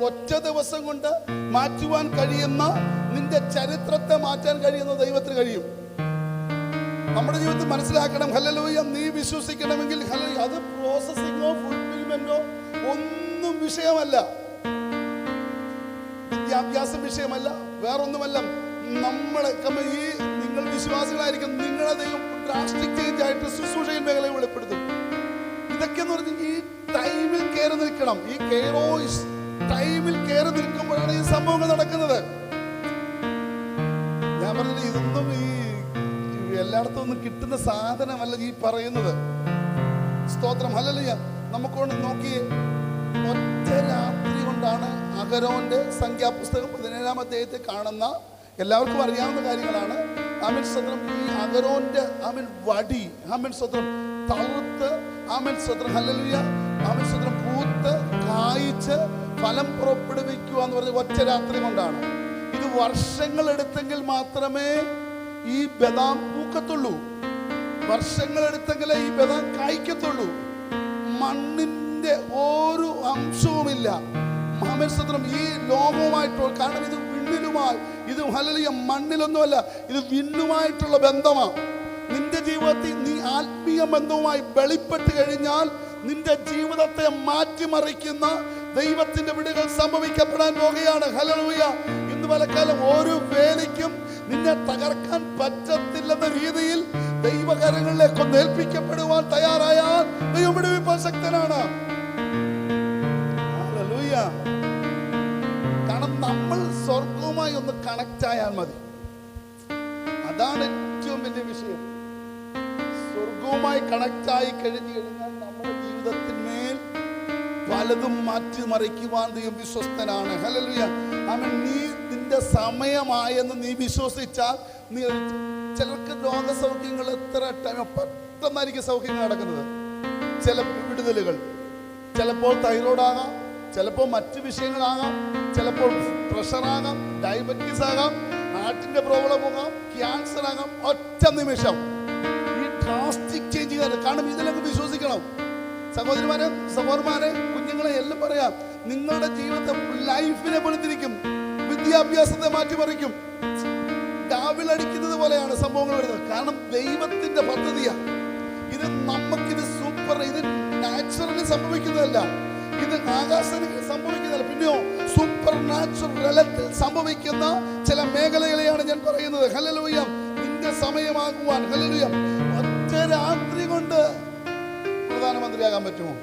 ഒറ്റ ദിവസം കൊണ്ട് മാറ്റുവാൻ കഴിയുന്ന, നിന്റെ ചരിത്രത്തെ മാറ്റാൻ കഴിയുന്ന ദൈവത്തിന് കഴിയും. നമ്മുടെ ജീവിതത്തിൽ മനസ്സിലാക്കണം. ഹല്ലേലൂയ. നീ വിശ്വസിക്കണമെങ്കിൽ അത് പ്രോസസിങ്ങോ ഫുൾഫിൽമെന്റോ ഒന്നും വിഷയമല്ല, വിദ്യാഭ്യാസം വിഷയമല്ല, വേറൊന്നുമല്ല. നിങ്ങൾ വിശ്വാസികളായിരിക്കും, നിങ്ങളെ ദൈവം ഡ്രാസ്റ്റിക് ചേഞ്ച് ആയിട്ട് ശുശ്രൂഷയിൽ മേഖലയെ വെളിപ്പെടുത്തും. ഇതൊക്കെ എന്ന് പറഞ്ഞാൽ ഈ ടൈമിൽ കയറി നിൽക്കണം. ഈ കെയറോസ് ടൈമിൽ കയറി നിൽക്കുമ്പോഴാണ് ഈ സംഭവങ്ങൾ നടക്കുന്നത്. ഞാൻ പറഞ്ഞത് ഇതൊന്നും ഈ എല്ലായിടത്തും ഒന്നും കിട്ടുന്ന സാധനമല്ല ഈ പറയുന്നത്. സ്തോത്രം. ഹല്ലേലൂയ. നമുക്കൊണ്ട് നോക്കിയേ, ഒറ്റ രാത്രി കൊണ്ടാണ് അഹരോന്റെ സംഖ്യാപുസ്തകം 17-ാം അധ്യായത്തിൽ കാണുന്ന, എല്ലാവർക്കും അറിയാവുന്ന കാര്യങ്ങളാണ്. ആമേൻ, സ്തോത്രം. ഈ അഹരോന്റെ വടി, ആമേൻ, സ്തോത്രം, തളുത്ത്, ആമേൻ, സ്തോത്രം, ഹല്ലേലൂയ, ആമേൻ, സ്തോത്രം, പൂത്ത് കായ്ച്ച് ഫലം പുറപ്പെടുവിക്കുക എന്ന് പറഞ്ഞ ഒറ്റ രാത്രി കൊണ്ടാണ്. ഇത് വർഷങ്ങൾ എടുത്തെങ്കിൽ മാത്രമേ ഈ ബദാം പൂക്കത്തുള്ളൂ. വർഷങ്ങൾ എടുത്തെങ്കിലേ ഈ ബദാം കായ്ക്കത്തുള്ളൂ. മണ്ണിന്റെ ഒരു അംശവുമില്ല. മഹാമത്സരം ഈ ലോകവുമായിട്ടുള്ള, കാരണം ഇത് വിണ്ണിലുമായി, ഇത് ഹല്ലേലൂയ മണ്ണിലൊന്നുമല്ല, ഇത് വിണ്ണുമായിട്ടുള്ള ബന്ധമാണ്. നിന്റെ ജീവിതത്തിൽ നീ ആത്മീയ ബന്ധവുമായി വെളിപ്പെട്ട് കഴിഞ്ഞാൽ നിന്റെ ജീവിതത്തെ മാറ്റിമറിക്കുന്ന ദൈവത്തിന്റെ വിടുകൾ സംഭവിക്കപ്പെടാൻ പോകുകയാണ്. ഹല്ലേലൂയ. ഇന്ന് പലക്കാലം ഒരു വേലയ്ക്കും നിന്നെ തകർക്കാൻ പറ്റത്തില്ലെന്ന രീതിയിൽ ദൈവകരങ്ങളിലേക്ക് ഒന്ന് ഏൽപ്പിക്കപ്പെടുവാൻ തയ്യാറായാൽ ദൈവം വിടുവിപ്പാൻ ശക്തനാണ്. ഹല്ലേലൂയ. കാരണം നമ്മൾ സ്വർഗവുമായി ഒന്ന് കണക്ട് ആയാൽ മതി. അതാണ് ഏറ്റവും വലിയ വിഷയം. സ്വർഗവുമായി കണക്ട് ആയി കഴിഞ്ഞു കഴിഞ്ഞാൽ നമ്മുടെ ജീവിതത്തിന്മേൽ പലതും മാറ്റിമറിക്കുവാൻ ദൈവം വിശ്വസ്തനാണ്. ഹല്ലേലൂയ. ആമേൻ. നീ നിന്റെ സമയമായെന്ന് നീ വിശ്വസിച്ചാൽ, നീ ചിലർക്ക് രോഗസൗഖ്യങ്ങൾ എത്ര ടൈം പെട്ടെന്നായിരിക്കും സൗഖ്യങ്ങൾ നടക്കുന്നത്. ചില വിടുതലുകൾ, ചിലപ്പോൾ തൈറോയ്ഡ് ആകാം, ചിലപ്പോൾ മറ്റു വിഷയങ്ങളാകാം, ചിലപ്പോൾ പ്രഷറാകാം, ഡയബറ്റീസ് ആകാം, ഹാർട്ടിന്റെ പ്രോബ്ലം ആകാം, ക്യാൻസർ ആകാം. ഒറ്റ നിമിഷം ഈ ഡ്രാസ്റ്റിക് ചേഞ്ച് കാരണം ഇതിലൊക്കെ വിശ്വസിക്കണം. സഹോദരിമാരെ, സഹോദരന്മാരെ, കുഞ്ഞുങ്ങളെ എല്ലാം പറയാം, നിങ്ങളുടെ ജീവിതത്തെ ലൈഫിനെ പൊളിത്തിരിക്കും, വിദ്യാഭ്യാസത്തെ മാറ്റിമറിക്കും. ഡാവിലടിക്കുന്നത് പോലെയാണ് സംഭവങ്ങൾ വരുന്നത്. കാരണം ദൈവത്തിന്റെ പദ്ധതിയാണ് ഇത്. നമുക്കിത് സൂപ്പർ, ഇത് നാച്ചുറലി സംഭവിക്കുന്നതല്ല, ഇത് ആകാശത്തിൽ സംഭവിക്കുന്നതല്ല, പിന്നെയോ സൂപ്പർ നാച്ചുറൽ സംഭവിക്കുന്ന ചില മേഖലകളെയാണ് ഞാൻ പറയുന്നത്. ഹല്ലേലൂയ. നിന്റെ സമയമാകുവാൻ, ഹല്ലേലൂയ, ഒറ്റ രാത്രി കൊണ്ട് പ്രധാനമന്ത്രിയാകാൻ പറ്റുമോ?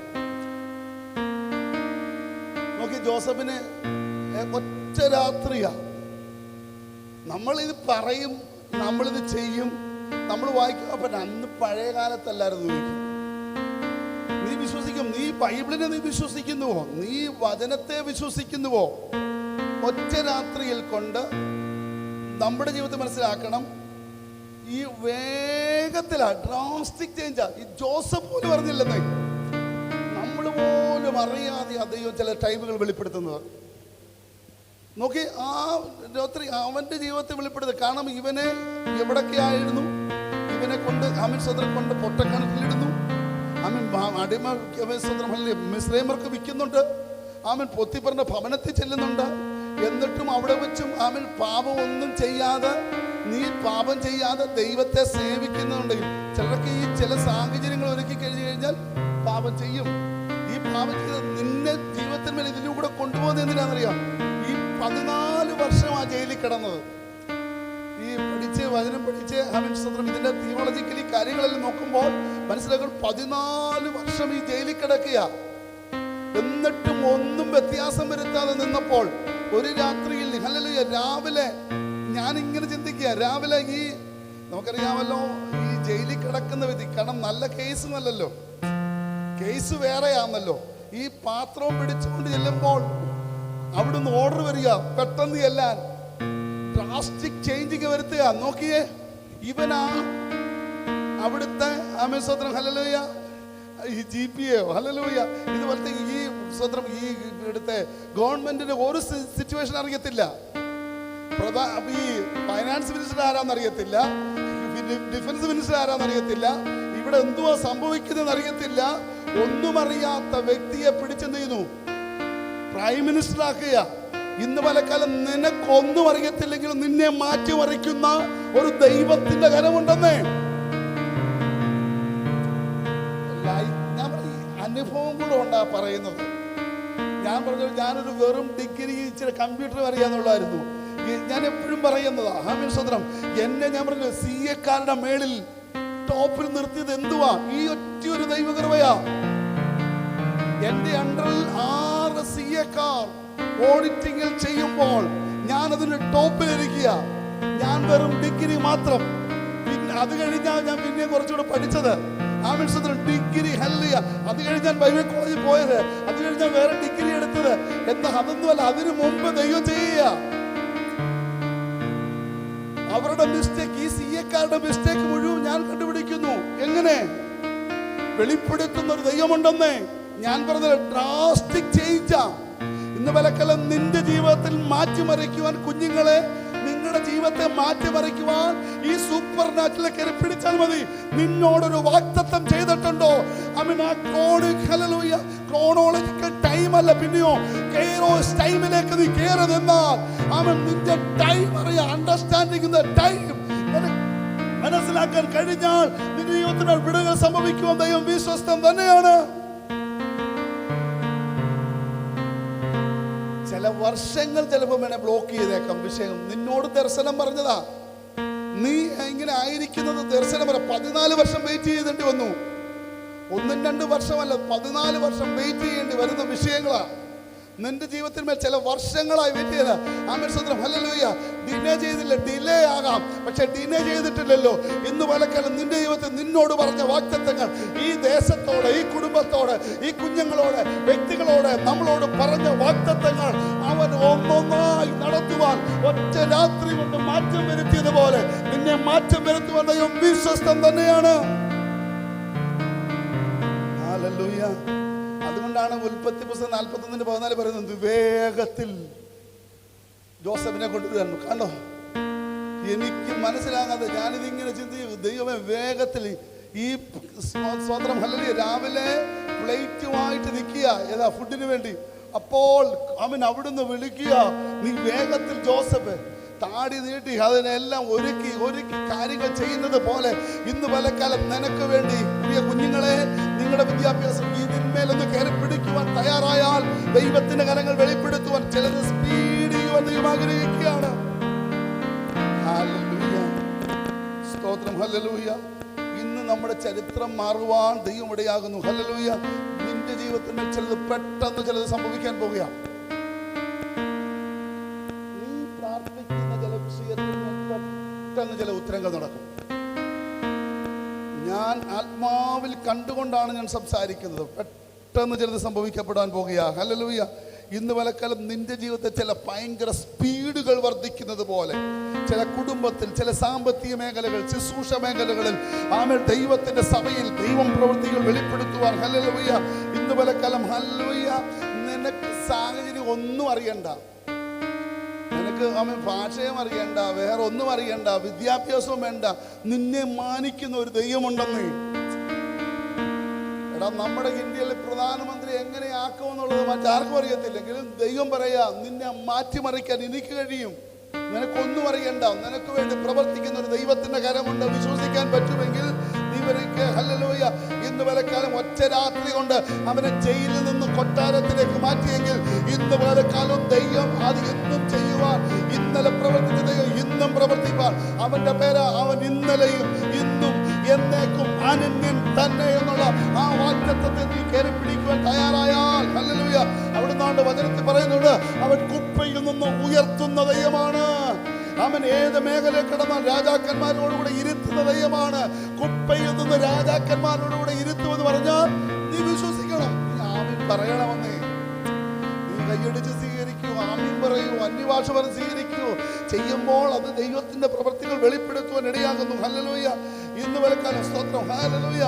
നോക്കി, ജോസഫിന് ഒറ്റ രാത്രിയാ. നമ്മളിത് പറയും, നമ്മളിത് ചെയ്യും, നമ്മൾ വായിക്കും. അപ്പൊ അന്ന് പഴയ കാലത്തല്ലായിരുന്നു ചോദിക്കും. നീ വിശ്വസിക്കും, നീ ബൈബിളിനെ നീ വിശ്വസിക്കുന്നുവോ, നീ വചനത്തെ വിശ്വസിക്കുന്നുവോ? ഒറ്റ രാത്രിയിൽ കൊണ്ട് നമ്മുടെ ജീവിതത്തെ മനസ്സിലാക്കണം. ഈ വേഗത്തിലാ, ഡ്രാസ്റ്റിക് ചേഞ്ചാ. ഈ ജോസഫ് പോലും പറഞ്ഞില്ലെന്നേ, നമ്മൾ പോലും അറിയാതെ ദൈവം ചില ടൈമുകൾ വെളിപ്പെടുത്തുന്നത്. നോക്കി, ആ രാത്രി അവന്റെ ജീവിതത്തെ വെളിപ്പെടുത്തുക. കാരണം ഇവനെ എവിടൊക്കെ ആയിരുന്നു, ഇവനെ കൊണ്ട് ആമീൻ സ്വതന്ത്രം കൊണ്ട് പൊട്ടക്കണക്കിലിടുന്നു. ആമീൻ അടിമ സ്വതന്ത്രം മിസ്രൈമർക്ക് വിൽക്കുന്നുണ്ട്. ആമീൻ പോത്തിഫറിന്റെ ഭവനത്തിൽ ചെല്ലുന്നുണ്ട്. എന്നിട്ടും അവിടെ വെച്ചും ആമീൻ പാപം ഒന്നും ചെയ്യാതെ, നീ പാപം ചെയ്യാതെ ദൈവത്തെ സേവിക്കുന്നുണ്ടെങ്കിൽ, ചിലർക്ക് ഈ ചില സാഹചര്യങ്ങൾ ഒരുക്കി കഴിഞ്ഞു കഴിഞ്ഞാൽ പാപം ചെയ്യും. ഈ പാപം ചെയ്ത് നിന്നെ ജീവിതത്തിന്മേൽ ഇതിലൂടെ കൊണ്ടുപോകുന്നത് എന്തിനാണെന്നറിയാം? ഈ 14 വർഷം ആ ജയിലിൽ കിടന്നത്, ഈ പഠിച്ച് വചനം പഠിച്ച് ആമീൻ സ്വതന്ത്രം ഇതിന്റെ തിയോളജിക്കലി കാര്യങ്ങളെല്ലാം നോക്കുമ്പോൾ മനസ്സിലാക്കും 14 വർഷം ഈ ജയിലിൽ കിടക്കുക. എന്നിട്ടും ഒന്നും വ്യത്യാസം വരുത്താതെ നിന്നപ്പോൾ ഒരു രാത്രിയിൽ, ഹല്ലേലൂയ, രാവിലെ ഞാൻ ഇങ്ങനെ ചിന്തിക്കുക, രാവിലെ ഈ നമുക്കറിയാമല്ലോ ഈ ജയിലിൽ കിടക്കുന്ന വ്യക്തി, കാരണം നല്ല കേസൊന്നുമല്ലല്ലോ, കേസ് വേറെയാണല്ലോ. ഈ പാത്രവും പിടിച്ചുകൊണ്ട് ചെല്ലുമ്പോൾ അവിടുന്ന് ഓർഡർ വരിക, പെട്ടെന്ന് ചെല്ലാൻ, ഡ്രാസ്റ്റിക് ചേഞ്ചിങ് വരുത്തുക. നോക്കിയേ, ഇവനാ അവിടുത്തെ ആമേൻ സ്വതന്ത്രം, ഹല്ലേലൂയ, ഈ GPA, ഹല്ലേലൂയ, ഇതുപോലത്തെ ഈ സ്വതന്ത്രം, ഈ ഇവിടുത്തെ ഗവൺമെന്റിന് ഒരു സിറ്റുവേഷൻ അറിയത്തില്ല. ഈ ഫൈനാൻസ് മിനിസ്റ്റർ ആരാന്നറിയത്തില്ല, ഡിഫൻസ് മിനിസ്റ്റർ ആരാന്നറിയത്തില്ല, ഇവിടെ എന്തുവാ സംഭവിക്കുന്നതെന്ന് അറിയത്തില്ല. ഒന്നും അറിയാത്ത വ്യക്തിയെ പിടിച്ചെന്ത് ചെയ്യുന്നു? പ്രൈം മിനിസ്റ്റർ ആക്കുക. ഇന്ന് പലക്കാലം നിനക്കൊന്നും അറിയത്തില്ലെങ്കിലും നിന്നെ മാറ്റിമറിക്കുന്ന ഒരു ദൈവത്തിന്റെ കരമുണ്ടെന്നേ. ഞാൻ അനുഭവം കൂടെ ഉണ്ടാ പറയുന്നത്. ഞാൻ പറഞ്ഞു, ഞാനൊരു വെറും ഡിഗ്രി ഇച്ചിരി കമ്പ്യൂട്ടർ അറിയാന്നുള്ളായിരുന്നു. ഞാൻ എപ്പോഴും പറയുന്നതാ, ആമേൻ സ്വതന്ത്രം, എന്നെ ഞാൻ പറഞ്ഞു CA-ക്കാരുടെ മേളിൽ ടോപ്പിൽ നിർത്തിയത് എന്തുവാ? ഈ ഒറ്റയൊരു ദൈവകൃപയാ. എന്റെ അണ്ടറിൽ 6 CA-ക്കാർ ഓഡിറ്റിംഗിൽ ചെയ്യുമ്പോൾ ഞാൻ അതിന്റെ ടോപ്പിലിരിക്കുക. ഞാൻ വെറും ഡിഗ്രി മാത്രം. പിന്നെ അത് കഴിഞ്ഞാൽ ഞാൻ പിന്നെ കുറച്ചുകൂടെ പഠിച്ചത്, ആമേൻ സ്വതന്ത്രം, ഡിഗ്രി, ഹല്ലേലൂയ. അത് കഴിഞ്ഞ് ഞാൻ ബൈബിൾ കോളേജിൽ പോയത്, അത് കഴിഞ്ഞ് ഞാൻ വേറെ ഡിഗ്രി എടുത്തത്. എന്താ? അതൊന്നുമല്ല, അതിനു മുമ്പ് ദൈവം ചെയ്യുക. അവരുടെ മിസ്റ്റേക്ക്, ഈ CA-ക്കാരുടെ മിസ്റ്റേക്ക് മുഴുവൻ ഞാൻ കണ്ടുപിടിക്കുന്നു. എങ്ങനെ? വെളിപ്പെടുത്തുന്ന ഒരു ദൈവമുണ്ടെന്നേ. ഞാൻ പറഞ്ഞത് ഡ്രാസ്റ്റിക് ചേഞ്ചാ. ഇന്ന് പലക്കലം നിന്റെ ജീവിതത്തിൽ മാറ്റിമറിക്കുവാൻ, കുഞ്ഞുങ്ങളെ നിങ്ങളുടെ ജീവിതത്തെ മാറ്റിമറിക്കുവാൻ ഈ സൂപ്പർ നാച്ചുറൽ കയറി പിടിച്ചാൽ മതി. നിന്നോടൊരു വാഗ്ദത്തം ചെയ്തിട്ടുണ്ടോ? ക്രോണോളജിക്കൽ ടൈം അല്ല, പിന്നെയോ കൈറോസ് ടൈമിലേക്ക് നീ കയറി നിന്നാൽ അവൻ നിന്റെ ടൈം അറിയാം. അണ്ടർസ്റ്റാൻഡിംഗ് ടൈം മനസ്സിലാക്കാൻ കഴിഞ്ഞാൽ നിന്റെ ജീവിതത്തിൽ വിടുതൽ സംഭവിക്കുവാൻ ദൈവം വിശ്വസ്തൻ തന്നെയാണ്. ചില വർഷങ്ങൾ ചിലപ്പോൾ വേണേ ബ്ലോക്ക് ചെയ്തേക്കാം വിഷയം. നിന്നോട് ദർശനം പറഞ്ഞതാ, നീ ഇങ്ങനെ ആയിരിക്കുന്നത് ദർശനം പറ. 14 വർഷം വെയിറ്റ് ചെയ്തിട്ട് വന്നു. 1-2 വർഷമല്ല, 14 വർഷം വെയിറ്റ് ചെയ്യേണ്ടി വരുന്ന വിഷയങ്ങളാ നിന്റെ ജീവിതത്തിൽ മേൽ ചില വർഷങ്ങളായി വെയിറ്റ് ചെയ്ത. ആമേൻ സ്തോത്രം, ഹല്ലേലൂയ. ഡിലേ ചെയ്തില്ല, ഡിലേ ആകാം, പക്ഷെ ഡിലേ ചെയ്തിട്ടില്ലല്ലോ. ഇന്ന് പലക്കാലം നിന്റെ ജീവിതത്തിൽ നിന്നോട് പറഞ്ഞ വാഗ്ദത്തങ്ങൾ ഈ ദേശത്തോട്, ഈ കുടുംബത്തോട്, ഈ കുഞ്ഞുങ്ങളോട്, വ്യക്തികളോട്, നമ്മളോട് പറഞ്ഞ വാഗ്ദത്തങ്ങൾ അവൻ ഒന്നൊന്നായി നടത്തുവാൻ ഒറ്റ രാത്രി കൊണ്ട് മാറ്റം വരുത്തിയതുപോലെ നിന്നെ മാറ്റം വരുത്തുവാൻ ദൈവം വിശ്വസ്തൻ തന്നെയാണ്. ഹല്ലേലൂയ. അതുകൊണ്ടാണ് ഉൽപ്പത്തി പുസ്തകം 41:14 പറയുന്നത്, വേഗത്തിൽ ജോസഫിനെ കൊണ്ടുവരുന്നു. കണ്ടോ, എനിക്ക് മനസ്സിലാകാതെ ഞാനിതിങ്ങനെ ചിന്തിക്കും, ദൈവമേ വേഗത്തിൽ ഈ സ്വതന്ത്രം ഹല്ലേലൂയ. രാവിലെ പ്ലേറ്റുമായിട്ട് നിൽക്കുക ഏതാ ഫുഡിന് വേണ്ടി. അപ്പോൾ അവൻ അവിടുന്ന് വിളിക്കുക, നീ വേഗത്തിൽ ജോസഫ് താടി നീട്ടി അതിനെല്ലാം ഒരുക്കി കാര്യങ്ങൾ ചെയ്യുന്നത് പോലെ ഇന്ന് പലക്കാലം നിനക്ക് വേണ്ടി പ്രിയ കുഞ്ഞുങ്ങളെ, നിങ്ങളുടെ വിദ്യാഭ്യാസം ഇതിന്മേലൊന്ന് കയറി പിടിക്കുവാൻ തയ്യാറായാൽ ദൈവത്തിന്റെ കരങ്ങൾ വെളിപ്പെടുത്തുവാൻ ചിലത് സ്പീഡ് ചെയ്യുവാൻ ദൈവം ആഗ്രഹിക്കുകയാണ്. ഹല്ലേലൂയ, സ്തോത്രം, ഹല്ലേലൂയ. ഇന്ന് നമ്മുടെ ചരിത്രം മാറുവാൻ ദൈവം ഇടയാകുന്നു. ഹല്ലേലൂയ. നിന്റെ ജീവിതത്തിൽ ചിലത് പെട്ടെന്ന് ചിലത് സംഭവിക്കാൻ പോകുകയാണ്. പെട്ടെന്ന് ചില ഉത്തരങ്ങൾ നടക്കും. ഞാൻ ആത്മാവിൽ കണ്ടുകൊണ്ടാണ് ഞാൻ സംസാരിക്കുന്നത്. പെട്ടെന്ന് ചിലത് സംഭവിക്കപ്പെടാൻ പോകുക. ഹല്ലേലൂയ. ഇന്ന് പലക്കാലം നിന്റെ ജീവിതത്തിൽ ചില ഭയങ്കര സ്പീഡുകൾ വർദ്ധിക്കുന്നത് പോലെ ചില കുടുംബത്തിൽ, ചില സാമ്പത്തിക മേഖലകൾ, ശുശ്രൂഷ മേഖലകളിൽ ആമേൻ ദൈവത്തിന്റെ സഭയിൽ ദൈവം പ്രവൃത്തികൾ വെളിപ്പെടുത്തുവാൻ. ഹല്ലേലൂയ. ഇന്ന് പലക്കാലം ഹല്ലേലൂയ. നിനക്ക് സാഹചര്യം ഒന്നും അറിയണ്ട, നിനക്ക് അവൻ ഭാഷയും അറിയണ്ട, വേറെ ഒന്നും അറിയണ്ട, വിദ്യാഭ്യാസവും വേണ്ട, നിന്നെ മാനിക്കുന്ന ഒരു ദൈവമുണ്ടെന്ന്. എടാ, നമ്മുടെ ഇന്ത്യയിലെ പ്രധാനമന്ത്രി എങ്ങനെയാക്കുമെന്നുള്ളത് മറ്റാർക്കും അറിയത്തില്ലെങ്കിലും ദൈവം പറയാ, നിന്നെ മാറ്റിമറിക്കാൻ എനിക്ക് കഴിയും. നിനക്കൊന്നും അറിയണ്ട, നിനക്ക് വേണ്ടി പ്രവർത്തിക്കുന്ന ഒരു ദൈവത്തിന്റെ കരമുണ്ട്. വിശ്വസിക്കാൻ പറ്റുമെങ്കിൽ ഹല്ലേലൂയ. ഇന്ന് പലക്കാലം ഒറ്റ രാത്രി കൊണ്ട് അവനെ ജയിലിൽ നിന്ന് കൊട്ടാരത്തിലേക്ക് മാറ്റിയെങ്കിൽ ഇന്ന് പലക്കാലം ദൈവം അത് ഇന്നും ചെയ്യുവാൻ, ഇന്നലെ പ്രവർത്തിച്ച ദൈവം ഇന്നും പ്രവർത്തിപ്പാൻ. അവന്റെ പേര് അവൻ ഇന്നലെയും ഇന്നും എന്നേക്കും അനന്യൻ തന്നെ എന്നുള്ള ആ വാഗ്ദത്തത്തെ നീ കയറി പിടിക്കുവാൻ തയ്യാറായാൽ ഹല്ലേലൂയ. അവിടുന്ന് വചനത്തിൽ പറയുന്നുണ്ട്, അവൻ കുപ്പയിൽ നിന്ന് ഉയർത്തുന്ന ദൈവമാണ്. അവൻ ഏത് മേഖലയിൽ കിടന്നാൽ രാജാക്കന്മാരോടുകൂടെ ഇരുത്തുന്ന ദൈവമാണ്. കുപ്പയിൽ നിന്ന് രാജാക്കന്മാരോടുകൂടെ ഇരുത്തുമെന്ന് പറഞ്ഞാൽ നീ വിശ്വസിക്കണം, നീ ആമീൻ പറയണമെന്നേ. നീ കൈയടിച്ച് സ്വീകരിക്കൂ, ആമീൻ പറയൂ, അന്യഭാഷ പറഞ്ഞ് സ്വീകരിക്കൂ. ചെയ്യുമ്പോൾ അത് ദൈവത്തിന്റെ പ്രവൃത്തികൾ വെളിപ്പെടുത്തുവാൻ ഇടയാകുന്നു. ഹല്ലേലൂയ. ഇന്ന് വലക്കാലം സ്തോത്രം, ഹല്ലേലൂയ.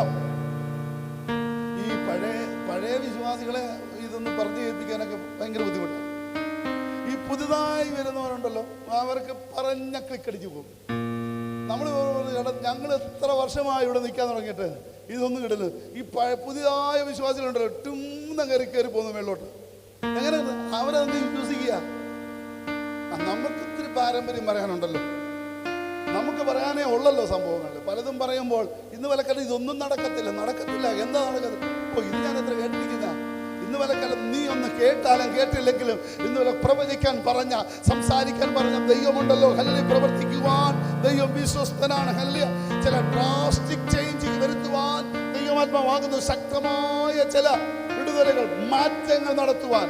ഈ പഴയ വിശ്വാസികളെ ഇതൊന്നും പറഞ്ഞു കേൾപ്പിക്കാനൊക്കെ ഭയങ്കര ബുദ്ധിമുട്ടാണ്. ഈ പുതുതായി വരുന്നവരുണ്ടല്ലോ, അവർക്ക് പറഞ്ഞ ക്ലിക്കടിച്ചു പോകും. നമ്മൾ ഞങ്ങൾ എത്ര വർഷമായി ഇവിടെ നിൽക്കാൻ തുടങ്ങിയിട്ട് ഇതൊന്നും കിട്ടില്ല. ഈ പുതിയതായ വിശ്വാസികളുണ്ടല്ലോ, ടുന്ന കയറി പോകുന്നു മേളിലോട്ട്. എങ്ങനെ അവരത് വിശ്വസിക്കുക? നമുക്ക് ഒത്തിരി പാരമ്പര്യം പറയാനുണ്ടല്ലോ, നമുക്ക് പറയാനേ ഉള്ളല്ലോ സംഭവങ്ങൾ. പലതും പറയുമ്പോൾ ഇന്ന് വലക്കാലം ഇതൊന്നും നടക്കത്തില്ല. എന്താ നടക്കത്തില്ല? ഇത് ഞാൻ എത്ര കേട്ടിരിക്കുന്ന. ഇന്ന് വലക്കാലം നീ ഒന്ന് കേട്ടാലും കേട്ടില്ലെങ്കിലും ഇന്ന് വല്ല പ്രവചിക്കാൻ പറഞ്ഞ, സംസാരിക്കാൻ പറഞ്ഞ ദൈവമുണ്ടല്ലോ. ഹല്ലേലൂയ. പ്രവർത്തിക്കുവാൻ ദൈവം വിശ്വസ്തനാണ്. ഹല്ലേലൂയ. ചില ഡ്രാസ്റ്റിക് ചേഞ്ച് വരുത്തുവാൻ ദൈവമാത്മാവാകുന്നു. ശക്തമായ ചില വിടുതലുകൾ, മാറ്റങ്ങൾ നടത്തുവാൻ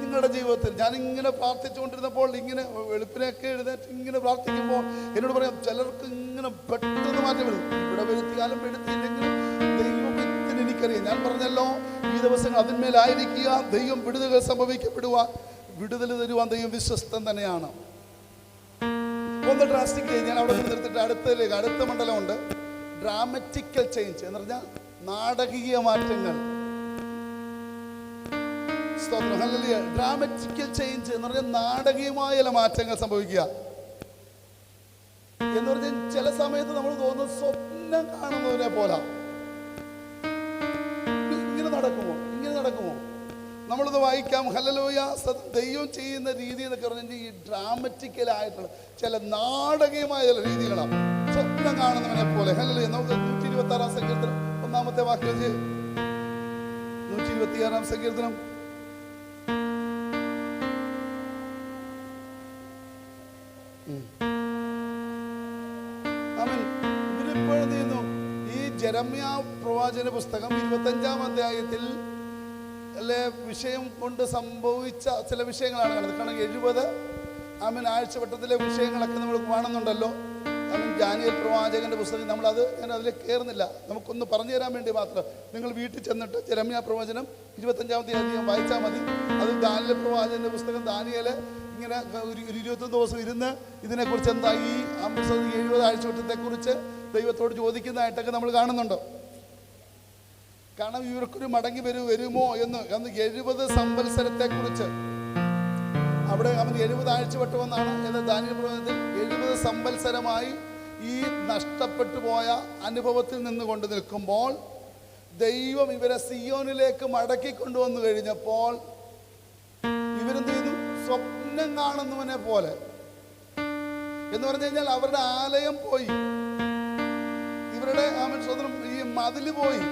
നിങ്ങളുടെ ജീവിതത്തിൽ. ഞാനിങ്ങനെ പ്രാർത്ഥിച്ചുകൊണ്ടിരുന്നപ്പോൾ, ഇങ്ങനെ വെളുപ്പിനൊക്കെ എഴുന്നേറ്റ് ഇങ്ങനെ പ്രാർത്ഥിക്കുമ്പോൾ എന്നോട് പറയാം, ചിലർക്ക് ഇങ്ങനെ പെട്ടെന്ന് മാറ്റം വരും. ഇവിടെ വരുത്തിയാലും എടുത്തില്ലെങ്കിലും ദൈവത്തിന് എനിക്കറിയാം. ഞാൻ പറഞ്ഞല്ലോ, ഈ ദിവസങ്ങൾ അതിന്മേലായിരിക്കുക. ദൈവം വിടുതലുകൾ സംഭവിക്കപ്പെടുവാൻ, വിടുതൽ തരുവാൻ ദൈവം വിശ്വസ്തൻ തന്നെയാണ്. ഒന്ന് ഡ്രാസ്റ്റിക് ചേഞ്ച് ഞാൻ അവിടെ നിർത്തിട്ട് അടുത്ത മണ്ഡലമുണ്ട്. ഡ്രാമറ്റിക്കൽ ചേഞ്ച് എന്ന് പറഞ്ഞാൽ നാടകീയ മാറ്റങ്ങൾ. സ്തോത്രം. ഹല്ലേലൂയ. ഡ്രാമാറ്റിക്കൽ ചേഞ്ച് എന്ന് പറഞ്ഞാൽ നാടകീയമായ ചില മാറ്റങ്ങൾ സംഭവിക്കുക എന്ന് പറഞ്ഞാൽ ചില സമയത്ത് നമ്മൾ തോന്നുന്നത് സ്വപ്നം കാണുന്നതിനെ പോലെ. ഇങ്ങനെ നടക്കുമോ? നമ്മളത് വായിക്കാം. ഹല്ലേലൂയ. ദൈവം ചെയ്യുന്ന രീതി എന്നൊക്കെ പറഞ്ഞാൽ ഈ ഡ്രാമറ്റിക്കലായിട്ടുള്ള ചില നാടകീയമായ ചില രീതികളാണ്. സ്വപ്നം കാണുന്നവനെ പോലെ. ഹല്ലേലൂയ. നമുക്ക് 126 സങ്കീർത്തനം 1-ാമത്തെ വാക്യം 126 സങ്കീർത്തനം. ഇവരിപ്പോഴും ചെയ്യുന്നു. ഈ ജെരമ്യാ പ്രവാചന പുസ്തകം 25-ാം അധ്യായത്തിൽ വിഷയം കൊണ്ട് സംഭവിച്ച ചില വിഷയങ്ങളാണ് കാണുന്നത്. കാരണം 70 ആഴ്ചവട്ടത്തിലെ വിഷയങ്ങളൊക്കെ നമ്മൾ കാണുന്നുണ്ടല്ലോ. ദാനിയേൽ പ്രവാചകന്റെ പുസ്തകം ഞാൻ അതിലേക്ക് കയറുന്നില്ല. നമുക്കൊന്ന് പറഞ്ഞു തരാൻ വേണ്ടി മാത്രം നിങ്ങൾ വീട്ടിൽ ചെന്നിട്ട് ജെരമ്യാ പ്രവചനം 25-ാമത്തെ അധ്യായം വായിച്ചാൽ മതി. അത് ദാനിയേൽ പ്രവാചകന്റെ പുസ്തകം. ദാനിയേല് ഇങ്ങനെ ഒരു 21 ദിവസം ഇരുന്ന് ഇതിനെക്കുറിച്ച് എന്താ ഈ 70 ആഴ്ചവട്ടത്തെക്കുറിച്ച് ദൈവത്തോട് ചോദിക്കുന്നതായിട്ടൊക്കെ നമ്മൾ കാണുന്നുണ്ട്. കാരണം ഇവർക്കൊരു മടങ്ങി വരുമോ എന്ന് 70 സംവത്സരത്തെക്കുറിച്ച് അവിടെ 70 ആഴ്ചവട്ടം എന്നാണ് ദാനിയേൽ പ്രവചനത്തിൽ. 70 സംവത്സരമായി ഈ നഷ്ടപ്പെട്ടു പോയ അനുഭവത്തിൽ നിന്ന് കൊണ്ട് നിൽക്കുമ്പോൾ ദൈവം ഇവരെ സിയോനിലേക്ക് മടക്കി കൊണ്ടുവന്നു കഴിഞ്ഞപ്പോൾ ഇവരെന്ത് ചെയ്യുന്നു? സ്വപ്നം കാണുന്നവനെ പോലെ. എന്ന് പറഞ്ഞു കഴിഞ്ഞാൽ അവരുടെ ആലയം പോയി, ഇവരുടെ സ്വന്തം ഈ മതില് പോയി,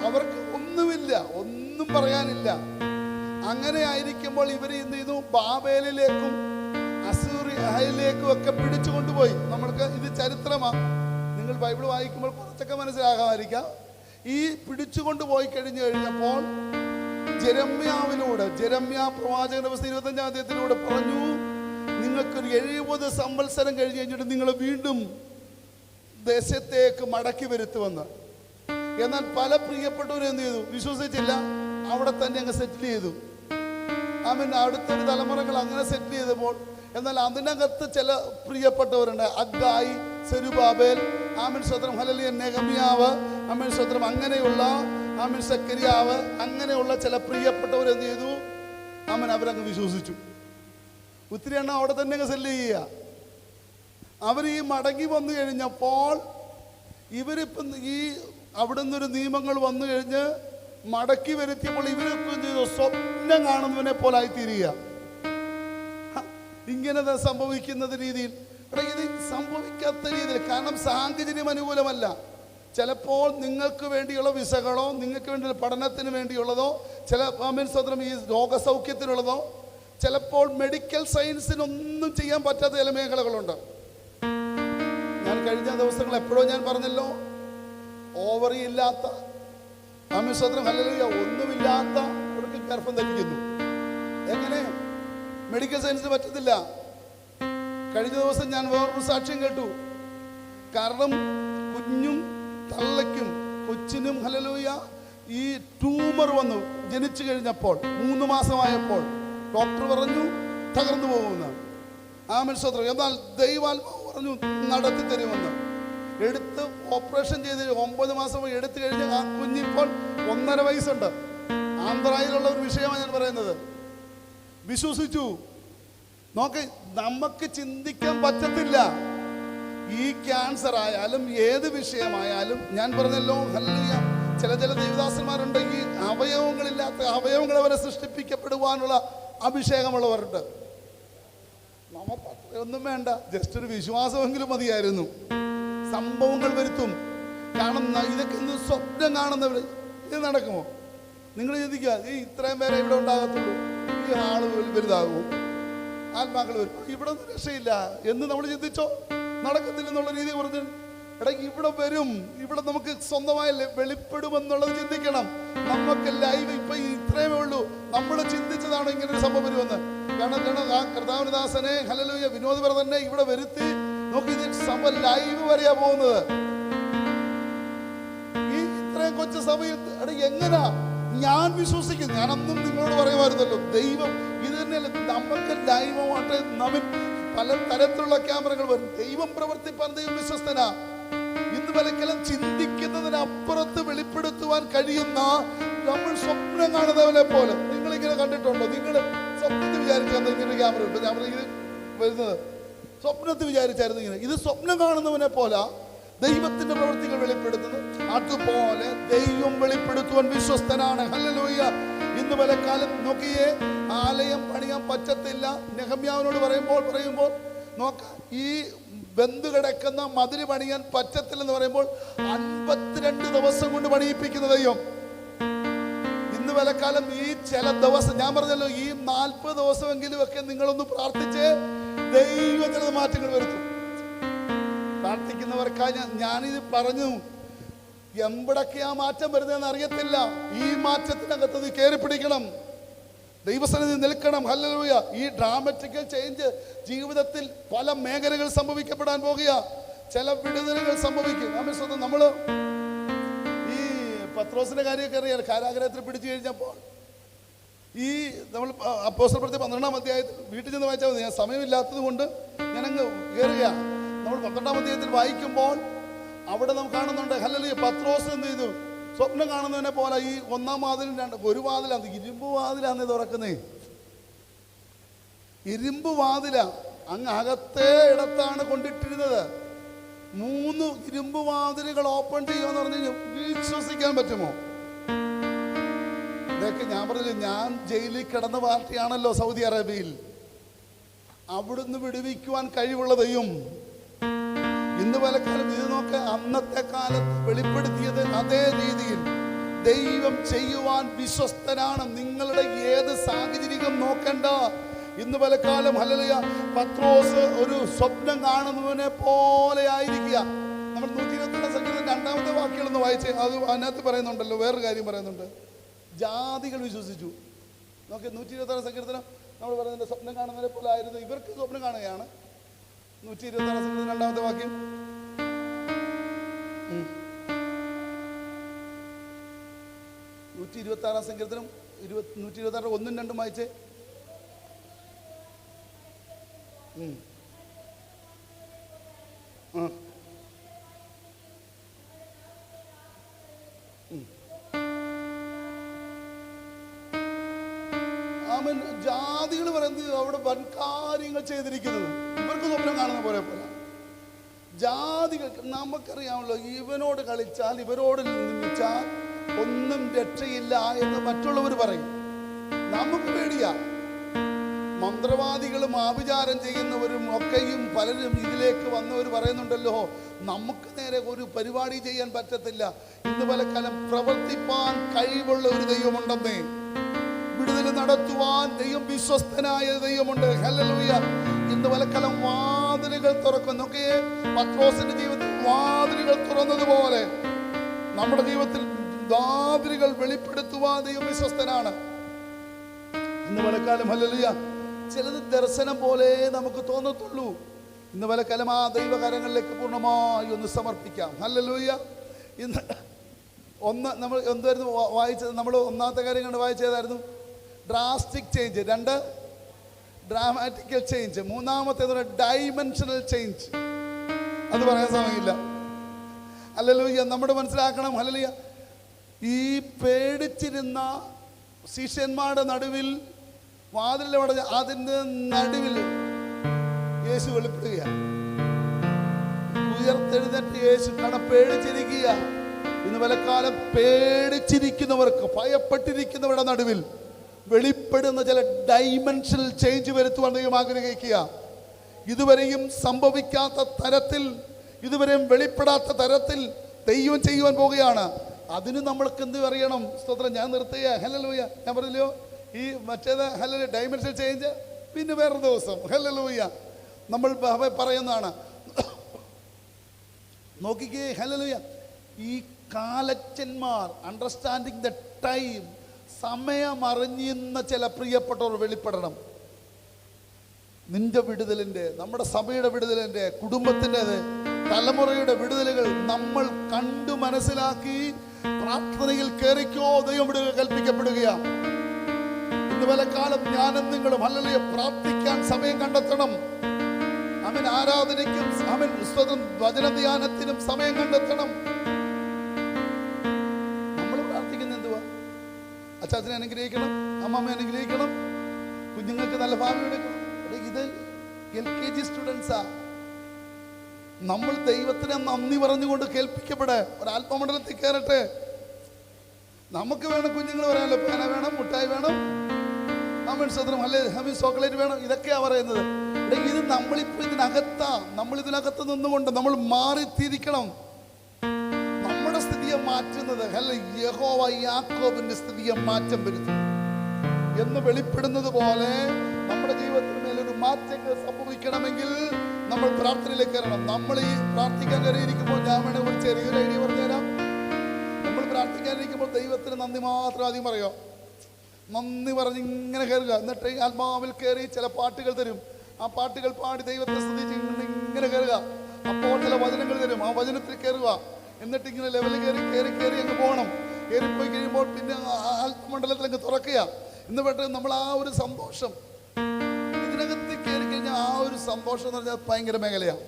അവർക്ക് ഒന്നുമില്ല, ഒന്നും പറയാനില്ല. അങ്ങനെ ആയിരിക്കുമ്പോൾ ഇവർ എന്ത് ചെയ്തു? ബാബേലിലേക്കും അസൂറിയയിലേക്കും ഒക്കെ പിടിച്ചു കൊണ്ടുപോയി. നമ്മൾക്ക് ഇത് ചരിത്രമാണ്. നിങ്ങൾ ബൈബിൾ വായിക്കുമ്പോൾ കുറച്ചൊക്കെ മനസ്സിലാകാമായിരിക്കാം. ഈ പിടിച്ചു കൊണ്ടുപോയി കഴിഞ്ഞപ്പോൾ ജെരമ്യാ പ്രവാചകന്റെ പുസ്തകം 25-ാം അധ്യായത്തിലൂടെ പറഞ്ഞു, നിങ്ങൾക്കൊരു 70 സംവത്സരം കഴിഞ്ഞ് കഴിഞ്ഞിട്ട് നിങ്ങൾ വീണ്ടും ദേശത്തേക്ക് മടക്കി വരുത്തുമെന്ന്. എന്നാൽ പല പ്രിയപ്പെട്ടവരും എന്ത് ചെയ്തു? വിശ്വസിച്ചില്ല, അവിടെ തന്നെ അങ്ങ് സെറ്റിൽ ചെയ്തു. അടുത്തൊരു തലമുറകൾ അങ്ങനെ സെറ്റിൽ ചെയ്തപ്പോൾ, എന്നാൽ അതിനകത്ത് ചില പ്രിയപ്പെട്ടവരുണ്ട്. അഗ്ഗായി, സെരുബാബേൽ, സ്വത്രം, ഹല്ലേലൂയ, നെഹമ്യാവ്, സ്വത്രം, അങ്ങനെയുള്ള സെക്കരിയാവ്, അങ്ങനെയുള്ള ചില പ്രിയപ്പെട്ടവർ എന്ത് ചെയ്തു? അവരങ്ങ് വിശ്വസിച്ചു. ഒത്തിരി എണ്ണം അവിടെ തന്നെ അങ്ങ് സെല്ല് ചെയ്യുക. അവർ ഈ മടങ്ങി വന്നു കഴിഞ്ഞപ്പോൾ ഇവരിപ്പം ഈ അവിടെ നിന്നൊരു നിയമങ്ങൾ വന്നു കഴിഞ്ഞ് മടക്കി വരുത്തിയപ്പോൾ ഇവരൊക്കെ ചെയ്തു? സ്വപ്നം കാണുന്നവനെ പോലെ ആയിത്തീരുക. ഇങ്ങനെ സംഭവിക്കുന്നത് രീതിയിൽ ഇത് സംഭവിക്കാത്ത രീതിയിൽ. കാരണം സാഹചര്യം അനുകൂലമല്ല. ചിലപ്പോൾ നിങ്ങൾക്ക് വേണ്ടിയുള്ള വിസകളോ, നിങ്ങൾക്ക് വേണ്ടിയുള്ള പഠനത്തിന് വേണ്ടിയുള്ളതോ, ചില സ്വതന്ത്രം ഈ രോഗസൗഖ്യത്തിനുള്ളതോ, ചിലപ്പോൾ മെഡിക്കൽ സയൻസിനൊന്നും ചെയ്യാൻ പറ്റാത്ത ചില മേഖലകളുണ്ട്. ഞാൻ കഴിഞ്ഞ ദിവസങ്ങൾ എപ്പോഴോ ഞാൻ പറഞ്ഞല്ലോ, ഓവറി ഇല്ലാത്ത സ്വതന്ത്രം, ഹല്ലേലൂയ, ഒന്നുമില്ലാത്ത അവർക്ക് ഗർഭം ധരിക്കുന്നു. എങ്ങനെ? മെഡിക്കൽ സയൻസിന് പറ്റത്തില്ല. കഴിഞ്ഞ ദിവസം ഞാൻ വേറൊരു സാക്ഷ്യം കേട്ടു. കാരണം കുഞ്ഞും തള്ളയ്ക്കും കൊച്ചിനും ഹല്ലേലൂയ ഈ ട്യൂമർ വന്നു. ജനിച്ചു കഴിഞ്ഞപ്പോൾ 3 മാസമായപ്പോൾ ഡോക്ടർ പറഞ്ഞു തകർന്നു പോകുമെന്ന്. സ്വതന്ത്രം. എന്നാൽ ദൈവാത്മാവ് പറഞ്ഞു നടത്തി തരുമെന്ന്. എടുത്ത് ഓപ്പറേഷൻ ചെയ്ത് 9 മാസം എടുത്തു കഴിഞ്ഞ് ആ കുഞ്ഞിപ്പോൾ 1.5 വയസ്സുണ്ട്. ആന്ധ്രയിലുള്ള ഒരു വിഷയമാണ് ഞാൻ പറയുന്നത്. വിശ്വസിച്ചു. നോക്ക്, നമുക്ക് ചിന്തിക്കാൻ പറ്റത്തില്ല. ഈ ക്യാൻസർ ആയാലും ഏത് വിഷയമായാലും, ഞാൻ പറഞ്ഞല്ലോ, ഹല്ലേലൂയ, ചില ദൈവദാസന്മാരുണ്ട്, ഈ അവയവങ്ങളില്ലാത്ത അവയവങ്ങൾ അവരെ സൃഷ്ടിപ്പിക്കപ്പെടുവാനുള്ള അഭിഷേകമുള്ളവരുണ്ട്. നമുക്ക് അത്രയൊന്നും വേണ്ട, ജസ്റ്റ് ഒരു വിശ്വാസമെങ്കിലും മതിയായിരുന്നു. സംഭവങ്ങൾ വരുത്തും. കാരണം ഇതൊക്കെ ഇന്ന് സ്വപ്നം കാണുന്നവർ ഇത് നടക്കുമോ? നിങ്ങൾ ചിന്തിക്കുക, ഈ ഇത്രയും പേരെ ഇവിടെ ഉണ്ടാകത്തുള്ളൂ, ഈ ആള് വലുതാകുമോ, ആത്മാക്കൾ വരും, ഇവിടെ ഒന്നും രക്ഷയില്ല എന്ന് നമ്മൾ ചിന്തിച്ചോ? നടക്കത്തില്ലെന്നുള്ള രീതി പറഞ്ഞു. ഇവിടെ വരും, ഇവിടെ നമുക്ക് സ്വന്തമായി വെളിപ്പെടുമെന്നുള്ളത് ചിന്തിക്കണം. നമുക്ക് ലൈവ് ഇപ്പൊ ഇത്രയേ ഉള്ളൂ. നമ്മൾ ചിന്തിച്ചതാണോ ഇങ്ങനെ ഒരു സംഭവം വരുമെന്ന്? കാരണം ആ കർത്താവിനദാസനെ ഹല്ലേലൂയ വിനോദ് ബ്രദർ തന്നെ ഇവിടെ വരുത്തി നോക്കി, ഇത് സംഭവം ലൈവ് വരെയാ പോകുന്നത്. ഈ ഇത്രയും കൊച്ചു സഭയിൽ എങ്ങനാ? ഞാൻ വിശ്വസിക്കുന്നു. ഞാനൊന്നും നിങ്ങളോട് പറയുമായിരുന്നല്ലോ, ദൈവം ഇത് തന്നെയല്ല. നമുക്ക് ലൈവായിട്ട് പല തരത്തിലുള്ള ക്യാമറകൾ വരും. ദൈവം പ്രവർത്തിപ്പാൻ ദൈവം വിശ്വസ്തനാ. ഇന്ന് പലക്കലും ചിന്തിക്കുന്നതിനപ്പുറത്ത് വെളിപ്പെടുത്തുവാൻ കഴിയുന്ന, നമ്മൾ സ്വപ്നം കാണുന്നവനെ പോലെ. നിങ്ങളിങ്ങനെ കണ്ടിട്ടുണ്ടോ? നിങ്ങൾ സ്വപ്നത്തിൽ വിചാരിച്ചാൽ ഇങ്ങനെ ക്യാമറ ഇങ്ങനെ വരുന്നത്, സ്വപ്നത്തിൽ വിചാരിച്ചായിരുന്നു ഇങ്ങനെ. ഇത് സ്വപ്നം കാണുന്നവനെ പോലെ ദൈവത്തിന്റെ പ്രവൃത്തികൾ വെളിപ്പെടുത്തുന്നു. അതുപോലെ ദൈവം വെളിപ്പെടുത്തുവാൻ വിശ്വസ്തനാണ്. ഹല്ലേലൂയ. ഇന്ന് പലക്കാലം നോക്കിയേ, ആലയം പണിയാൻ പറ്റത്തില്ല നെഹമ്യാവിനോട് പറയുമ്പോൾ നോക്ക, ഈ ബന്ധു കിടക്കുന്ന മതില് പണിയാൻ പറ്റത്തില്ലെന്ന് പറയുമ്പോൾ 52 ദിവസം കൊണ്ട് പണിയിപ്പിക്കുന്ന ദൈവം. ഇന്ന് പലക്കാലം ഈ ചില ദിവസം, ഞാൻ പറഞ്ഞല്ലോ, ഈ 40 ദിവസമെങ്കിലും ഒക്കെ നിങ്ങളൊന്ന് പ്രാർത്ഥിച്ച് ദൈവം ചില മാറ്റങ്ങൾ വരുത്തും. പ്രാർത്ഥിക്കുന്നവർക്കായി ഞാനിത് പറഞ്ഞു. എവിടൊക്കെയാ മാറ്റം വരുന്നതെന്ന് അറിയത്തില്ല. ഈ മാറ്റത്തിനകത്ത് നീ കയറി പിടിക്കണം, ദൈവസന്നിധി നിൽക്കണം. ഹല്ലേലൂയ. ഈ ഡ്രാമറ്റിക്കൽ ചേഞ്ച് ജീവിതത്തിൽ പല മേഖലകൾ സംഭവിക്കപ്പെടാൻ പോകുക. ചില വിടുതലുകൾ സംഭവിക്കും. നമ്മൾ ഈ പത്രോസിന്റെ കാര്യമൊക്കെ അറിയാം. കാരാഗ്രഹത്തിൽ പിടിച്ചു കഴിഞ്ഞപ്പോൾ ഈ നമ്മൾ അപ്പോസ്തലപ്രവൃത്തി 12-ാം അധ്യായത്തിൽ വീട്ടിൽ ചെന്ന് വായിച്ചാൽ മതി. ഞാൻ സമയമില്ലാത്തത് കൊണ്ട് ഞാനങ്ങ് കയറുക. നമ്മൾ 12-ാം അധ്യായത്തിൽ വായിക്കുമ്പോൾ അവിടെ നമുക്ക് കാണുന്നുണ്ട്, ഹല്ലേലൂയ, പത്രോസ് എന്ത് ചെയ്തു? സ്വപ്നം കാണുന്നതിനെ പോലെ ഈ 1-ാം വാതിലും ഒരു വാതിലാണ്, ഇരുമ്പ് വാതിലാന്ന് തുറക്കുന്നേ. ഇരുമ്പ് വാതില അങ്ങ് അകത്തേ ഇടത്താണ് കൊണ്ടിട്ടിരുന്നത്. 3 ഇരുമ്പ് വാതിലുകൾ ഓപ്പൺ ചെയ്യുമെന്ന് പറഞ്ഞു വിശ്വസിക്കാൻ പറ്റുമോ? ഇതൊക്കെ ഞാൻ പറഞ്ഞില്ല, ഞാൻ ജയിലിൽ കിടന്ന പാർട്ടിയാണല്ലോ സൗദി അറേബ്യയിൽ. അവിടുന്ന് വിടുവിക്കുവാൻ കഴിവുള്ള ദൈവം ഇന്ന് പലക്കാലം ഇത് നോക്ക, അന്നത്തെ കാലത്ത് വെളിപ്പെടുത്തിയത് അതേ രീതിയിൽ ദൈവം ചെയ്യുവാൻ വിശ്വസ്തനാണ്. നിങ്ങളുടെ ഏത് സാഹചര്യം നോക്കണ്ട. ഇന്ന് പലക്കാലം ഹല്ലേലൂയ, പത്രോസ് ഒരു സ്വപ്നം കാണുന്നവനെ പോലെ ആയിരിക്കുക. നമ്മൾ 122 സങ്കീർത്തനം 2-ാമത്തെ വാക്യങ്ങളൊന്ന് വായിച്ചേ. അത് അതിനകത്ത് പറയുന്നുണ്ടല്ലോ, വേറൊരു കാര്യം പറയുന്നുണ്ട്. ജാതികൾ വിശ്വസിച്ചു. നോക്കി 122 സങ്കീർത്തനം നമ്മൾ പറയുന്നുണ്ട്, സ്വപ്നം കാണുന്നവരെ പോലെ ആയിരുന്നു. ഇവർക്ക് സ്വപ്നം കാണുകയാണ്. 122 സങ്കീർത്തനം 2-ാമത്തെ വാക്യം. 126 സങ്കീർത്തനം 126 1-ഉം 2-ഉം വായിച്ചേ. ജാതികൾ പറയുന്നത് അവിടെ വൻ കാര്യങ്ങൾ ചെയ്തിരിക്കുന്നത് ഇവർക്ക് സ്വപ്നം കാണുന്ന പോലെ പോലെ. ജാതികൾ നമുക്കറിയാമല്ലോ, ഇവനോട് കളിച്ചാൽ, ഇവരോട് നിന്നിച്ചാൽ ഒന്നും രക്ഷയില്ല എന്ന് മറ്റുള്ളവർ പറയും. നമുക്ക് പേടിയാ. മന്ത്രവാദികളും ആഭിചാരം ചെയ്യുന്നവരും ഒക്കെയും പലരും ഇതിലേക്ക് വന്നവർ പറയുന്നുണ്ടല്ലോ, നമുക്ക് നേരെ ഒരു പരിപാടി ചെയ്യാൻ പറ്റത്തില്ല. ഇന്ന് പലക്കാലം പ്രവർത്തിപ്പാൻ കഴിവുള്ള ഒരു ദൈവമുണ്ടെന്നേ. വിടുതൽ നടത്തുവാൻ ദൈവം വിശ്വസ്തനായ ദൈവമുണ്ട്. ഹല്ലേലൂയ. ഇന്ന് പലക്കാലം വാതിലുകൾ തുറക്കും. നോക്കിയേ, പത്രോസിന്റെ ജീവിതത്തിൽ വാതിലുകൾ തുറന്നതുപോലെ നമ്മുടെ ജീവിതത്തിൽ വാതിലുകൾ വെളിപ്പെടുത്തുവാൻ ദൈവം വിശ്വസ്തനാണ്. ഇന്ന് പലക്കാലം ഹല്ലേലൂയ, ചിലത് ദർശനം പോലെ നമുക്ക് തോന്നത്തുള്ളൂ. ഇന്ന് പലക്കാലം ആ ദൈവകരങ്ങളിലേക്ക് പൂർണ്ണമായി ഒന്ന് സമർപ്പിക്കാം. ഹല്ലേലൂയ. ഇന്ന് നമ്മൾ എന്തായിരുന്നു വായിച്ചത്? നമ്മൾ 1-ാമത്തെ കാര്യം കണ്ട് വായിച്ചതായിരുന്നു ഡ്രാസ്റ്റിക് ചേഞ്ച്, 2 ഡ്രാമാറ്റിക്കൽ ചേഞ്ച്, 3-ാമത്തേത് ഡൈമെൻഷണൽ ചേഞ്ച്. അത് പറയാൻ സമയമില്ല. ഹല്ലേലൂയ. നമ്മുടെ മനസ്സിലാക്കണം, ഹല്ലേലൂയ, ഈ പേടിച്ചിരുന്ന ശിഷ്യന്മാരുടെ നടുവിൽ വാതിലവിടെ അതിൻ്റെ നടുവിൽ യേശു വെളിപ്പെടുകയാണ്. ഉയർത്തെഴുന്നേറ്റ് യേശു പേടിച്ചിരിക്കുക. ഇന്ന് പലക്കാലം പേടിച്ചിരിക്കുന്നവർക്ക്, ഭയപ്പെട്ടിരിക്കുന്നവരുടെ നടുവിൽ വെളിപ്പെടുന്ന ചില ഡൈമെൻഷണൽ ചേഞ്ച് വരുത്തുവാൻ ദൈവം ആഗ്രഹിക്കുക. ഇതുവരെയും സംഭവിക്കാത്ത തരത്തിൽ, ഇതുവരെയും വെളിപ്പെടാത്ത തരത്തിൽ ദൈവം ചെയ്യുവാൻ പോവുകയാണ്. അതിന് നമ്മൾക്ക് എന്ത് അറിയണം? സ്തോത്രം. ഞാൻ നിർത്തുക. ഹല്ലേലൂയ. ഞാൻ പറഞ്ഞല്ലോ, ഈ മറ്റേത് ഹല്ലേലൂയ ഡൈമെൻഷണൽ ചേഞ്ച് പിന്നെ വേറൊരു ദിവസം ഹല്ലേലൂയ നമ്മൾ പറയുന്നതാണ്. നോക്കിക്കേ, ഹല്ലേലൂയ, ഈ കാലച്ചന്മാർ അണ്ടർസ്റ്റാൻഡിങ് ദ ടൈം, സമയം അറിഞ്ഞിരുന്ന ചില പ്രിയപ്പെട്ടവർ വെളിപ്പെടണം. നിന്റെ വിടുതലിൻ്റെ, നമ്മുടെ സഭയുടെ വിടുതലിൻ്റെ, കുടുംബത്തിൻ്റെത്, തലമുറയുടെ വിടുതലുകൾ നമ്മൾ കണ്ടു മനസ്സിലാക്കി പ്രാർത്ഥനയിൽ കയറിക്കോ. ദൈവം വിടുതൽ കൽപ്പിക്കപ്പെടുകയാണ്. ഇന്ന് പലക്കാലം ഞാനും നിങ്ങളും ഹല്ലേലൂയ പ്രാർത്ഥിക്കാൻ സമയം കണ്ടെത്തണം. ആരാധനയ്ക്കും ആമേൻ വചന ധ്യാനത്തിനും സമയം കണ്ടെത്തണം. നമ്മൾ പ്രാർത്ഥിക്കുന്ന എന്തുവാ? അച്ചാച്ചനെ അനുഗ്രഹിക്കണം, അമ്മമ്മയെ അനുഗ്രഹിക്കണം, കുഞ്ഞുങ്ങൾക്ക് നല്ല ഭാവി എടുക്കണം. ഇത് LKG സ്റ്റുഡൻസാ. നമ്മൾ ദൈവത്തിനെ നന്ദി പറഞ്ഞുകൊണ്ട് കേൾപ്പിക്കപ്പെടെ ഒരു ആത്മമണ്ഡലത്തിൽ കയറട്ടെ. നമുക്ക് വേണം കുഞ്ഞുങ്ങൾ പറയാനല്ലോ, പേന വേണം, മുട്ടായി വേണം, ആമേൻ സ്വതന്ത്രം അല്ലെ, ചോക്ലേറ്റ് വേണം, ഇതൊക്കെയാ പറയുന്നത്. ഇത് നമ്മളിപ്പോ നമ്മൾ ഇതിനകത്ത് നിന്നുകൊണ്ട് നമ്മൾ മാറിത്തിരിക്കണം. നമ്മുടെ സ്ഥിതിയെ മാറ്റുന്നത് അല്ല, യഹോവ യാക്കോബിന്റെ സ്ഥിതിയെ മാറ്റം വരുത്തും എന്ന് വെളിപ്പെടുന്നത് പോലെ നമ്മുടെ ജീവിതത്തിന് മേലൊരു മാറ്റങ്ങൾ സംഭവിക്കണമെങ്കിൽ നമ്മൾ പ്രാർത്ഥനയിലേക്ക് കയറണം. നമ്മൾ ഈ പ്രാർത്ഥിക്കാൻ കയറിയിരിക്കുമ്പോൾ ഞാൻ വേണേ ഒരു ചെറിയൊരു ഐഡിയ പറഞ്ഞുതരാം. നമ്മൾ പ്രാർത്ഥിക്കാനിരിക്കുമ്പോൾ ദൈവത്തിന് നന്ദി മാത്രം ആദ്യം പറയോ, നന്ദി പറഞ്ഞ് ഇങ്ങനെ കയറുക. എന്നിട്ട് ആത്മാവിൽ കയറി ചില പാട്ടുകൾ തരും. ആ പാട്ടുകൾ പാടി ദൈവത്തെ സ്തുതിച്ച് ഇങ്ങനെ കയറുക. അപ്പോൾ ചില വചനങ്ങൾ തരും, ആ വചനത്തിൽ കയറുക. എന്നിട്ട് ഇങ്ങനെ ലെവലിൽ കയറി അങ്ങ് പോകണം. കയറിപ്പോയി കഴിയുമ്പോൾ പിന്നെ ആത്മമണ്ഡലത്തിൽ അങ്ങ് തുറക്കുക. എന്ന് പെട്ടെന്ന് നമ്മൾ ആ ഒരു സന്തോഷം ഇതിനകത്ത് കയറി കഴിഞ്ഞാൽ ആ ഒരു സന്തോഷം എന്ന് പറഞ്ഞാൽ ഭയങ്കര മേഖലയാണ്.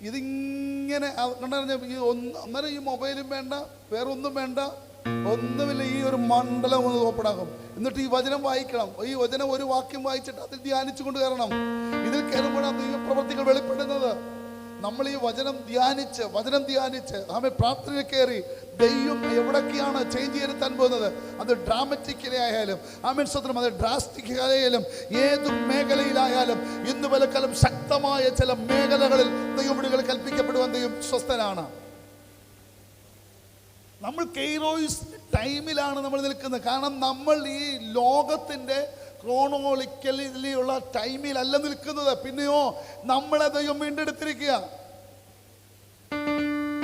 ഇതിങ്ങനെ അന്നേരം ഈ മൊബൈലും വേണ്ട, വേറെ ഒന്നും വേണ്ട, ഒന്നുമില്ല. ഈ ഒരു മണ്ഡലം ഒന്ന് ഓപ്പണാകും. എന്നിട്ട് ഈ വചനം വായിക്കണം. ഈ വചനം ഒരു വാക്യം വായിച്ചിട്ട് അതിൽ ധ്യാനിച്ചു കൊണ്ട് കയറണം. ഇതിൽ കയറുമ്പോഴാണ് ദൈവപ്രവൃത്തികൾ വെളിപ്പെടുന്നത്. നമ്മൾ ഈ വചനം ധ്യാനിച്ച് ആമേൻ പ്രാർത്ഥനയിൽ കയറി ദൈവം എവിടൊക്കെയാണ് ചേഞ്ച് വരുത്താൻ പോകുന്നത്, അത് ഡ്രാമറ്റിക്കലി ആയാലും ആമേൻ സ്വതന്ത്രം, അത് ഡ്രാസ്റ്റിക്കലായാലും ഏത് മേഖലയിലായാലും ഇന്ന് പലക്കാലം ശക്തമായ ചില മേഖലകളിൽ ദൈവവിളികൾ കൽപ്പിക്കപ്പെടുവാൻ ദൈവം സ്വസ്ഥനാണ്. നമ്മൾ കെയ്റോയിസ് ടൈമിലാണ് നമ്മൾ നിൽക്കുന്നത്. കാരണം നമ്മൾ ഈ ലോകത്തിൻ്റെ ക്രോണോളിക്കലിയുള്ള ടൈമിലല്ല നിൽക്കുന്നത്. പിന്നെയോ നമ്മളെ ദൈവം വീണ്ടെടുത്തിരിക്കുക.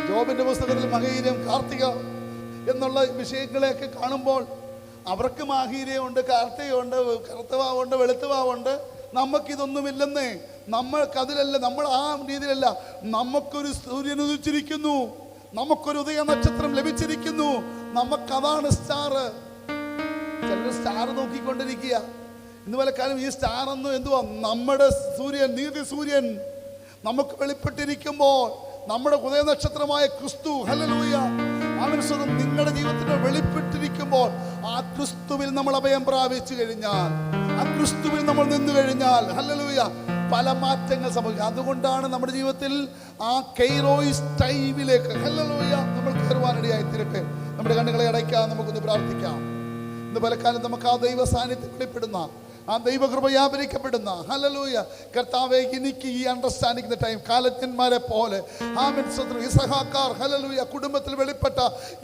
ജോബിന്റെ പുസ്തകത്തിൽ മഹീരം, കാർത്തിക എന്നുള്ള വിഷയങ്ങളെയൊക്കെ കാണുമ്പോൾ അവർക്ക് മാഹീര്യമുണ്ട്, കാർത്തികയുണ്ട്, കറുത്തവാവുണ്ട്, വെളുത്തവാവുണ്ട്. നമുക്കിതൊന്നുമില്ലെന്നേ. നമ്മൾക്കതിലല്ല, നമ്മൾ ആ രീതിയിലല്ല. നമുക്കൊരു സൂര്യൻ ഉദിച്ചിരിക്കുന്നു, നമുക്കൊരു ഉദയ നക്ഷത്രം ലഭിച്ചിരിക്കുന്നു. നമുക്കതാണ് സ്റ്റാർ. ചിലർ സ്റ്റാർ നോക്കിക്കൊണ്ടിരിക്കുക. ഇന്ന് പലക്കാലം ഈ സ്റ്റാർ ഒന്നും എന്തുവാ, നമ്മുടെ സൂര്യൻ, നീതി സൂര്യൻ നമുക്ക് വെളിപ്പെട്ടിരിക്കുമ്പോൾ നമ്മുടെ ഉദയ നക്ഷത്രമായ ക്രിസ്തു, ഹല്ലേലൂയ, ആമേൻ സ്വതം നിങ്ങളുടെ ജീവിതത്തിൽ വെളിപ്പെട്ടിരിക്കുമ്പോൾ ആ ക്രിസ്തുവിൽ നമ്മൾ അഭയം പ്രാപിച്ചു കഴിഞ്ഞാൽ, ആ ക്രിസ്തുവിൽ നമ്മൾ നിന്നു കഴിഞ്ഞാൽ, ഹല്ലേലൂയ, പല മാറ്റങ്ങൾ സംഭവിക്കും. അതുകൊണ്ടാണ് നമ്മുടെ ജീവിതത്തിൽ ആ കെയ്റോയിസ് ടൈമിലേക്ക്, ഹല്ലേലൂയ, നമ്മൾ കയറുവാനിടയായി തീരട്ടെ. നമ്മുടെ കണ്ണുകളെ അടയ്ക്കാം, നമുക്കൊന്ന് പ്രാർത്ഥിക്കാം. ഇന്ന് പലക്കാലം നമുക്ക് ആ ദൈവ സാന്നിധ്യം വെളിപ്പെടുന്ന, ആ ദൈവകൃപ വ്യാപരിക്കപ്പെടുന്ന, ഹല്ലേലൂയ, കർത്താവേ, എനിക്ക് ഈ അണ്ടർസ്റ്റാൻഡിംഗ് ടൈം കാലജ്ഞന്മാരെ പോലെ, ആമേൻ സ്വതന്ത്രം, ഇസഹാക്കാർ, ഹല്ലേലൂയ, കുടുംബത്തിൽ വെളിപ്പെട്ട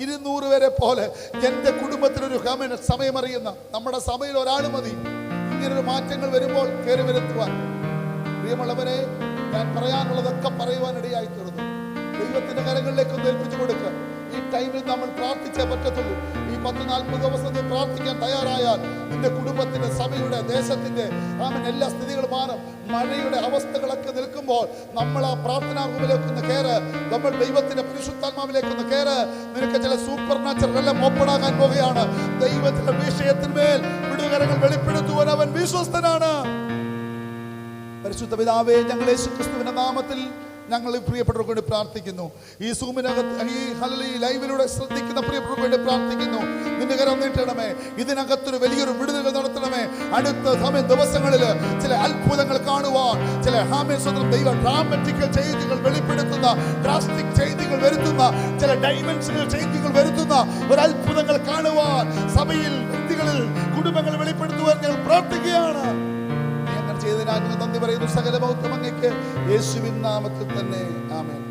200 പേരെ പോലെ എൻ്റെ കുടുംബത്തിനൊരു സമയമറിയുന്ന നമ്മുടെ സഭയിൽ ഒരാൾ മതി ഇങ്ങനൊരു മാറ്റങ്ങൾ വരുമ്പോൾ കയറി വരുത്തുവാൻ. പ്രിയമുള്ളവരെ, ഞാൻ പറയാനുള്ളതൊക്കെ പറയുവാനിടയായി തീർന്നു. ദൈവത്തിന്റെ കരങ്ങളിലേക്ക് ഒന്ന് ഏൽപ്പിച്ചു കൊടുക്കുക. ഈ ടൈമിൽ നമ്മൾ പ്രാർത്ഥിച്ചേ പറ്റത്തുള്ളൂ. ഈ 10-40 ദിവസം നീ പ്രാർത്ഥിക്കാൻ തയ്യാറായാൽ നിന്റെ കുടുംബത്തിന്റെ, സഭയുടെ, ദേശത്തിന്റെ എല്ലാ സ്ഥിതികളും മാറും. മഴയുടെ അവസ്ഥകളൊക്കെ നിൽക്കുമ്പോൾ നമ്മൾ ആ പ്രാർത്ഥനാ റൂമിലേക്കൊന്ന് കയറ്. നമ്മൾ ദൈവത്തിന്റെ പരിശുദ്ധാത്മാവിലേക്കൊന്ന് കയറ്. നിനക്ക് ചില സൂപ്പർ നാച്ചുറൽ എല്ലാം ഓപ്പണാകാൻ പോവുകയാണ്. ദൈവത്തിന്റെ വിഷയത്തിന്മേൽ വിടുകരങ്ങൾ വെളിപ്പെടുത്തുവാൻ അവൻ വിശ്വസ്തനാണ്. പരിശുദ്ധ പിതാവേ, ഞങ്ങൾ യേശുക്രിസ്തുവിന്റെ നാമത്തിൽ ഞങ്ങൾ ഈ പ്രിയപ്പെട്ടവർക്ക് വേണ്ടി പ്രാർത്ഥിക്കുന്നു. ഈ സൂമിനകത്ത്, ഈ ലൈവിലൂടെ ശ്രദ്ധിക്കുന്ന പ്രിയപ്പെട്ടവർക്ക് വേണ്ടി പ്രാർത്ഥിക്കുന്നു. നിന്റെ കരം നീട്ടണമേ. ഇതിനകത്തൊരു വലിയൊരു വിടുതൽ നടത്തണമേ. അടുത്ത ദിവസങ്ങളിൽ ചില അത്ഭുതങ്ങൾ കാണുവാൻ, ചില ദൈവ ഡ്രാമറ്റിക്കൽ ചേഞ്ചുകൾ വെളിപ്പെടുത്തുന്ന, ഡ്രാസ്റ്റിക് ചേഞ്ചുകൾ വരുത്തുന്ന, ചില ഡൈമെൻഷണൽ ചേഞ്ചുകൾ വരുത്തുന്ന ഒരു അത്ഭുതങ്ങൾ കാണുവാൻ സഭയിൽ, വ്യക്തികളിൽ, കുടുംബങ്ങൾ വെളിപ്പെടുത്തുവാൻ ഞങ്ങൾ പ്രാർത്ഥിക്കുകയാണ്. ചെയ്തതിനാൽ നന്ദി പറയുന്നു. സകല ബൗദ്ധം അങ്ങേക്ക് യേശുവിൻ നാമത്തിൽ തന്നെ. ആമേൻ.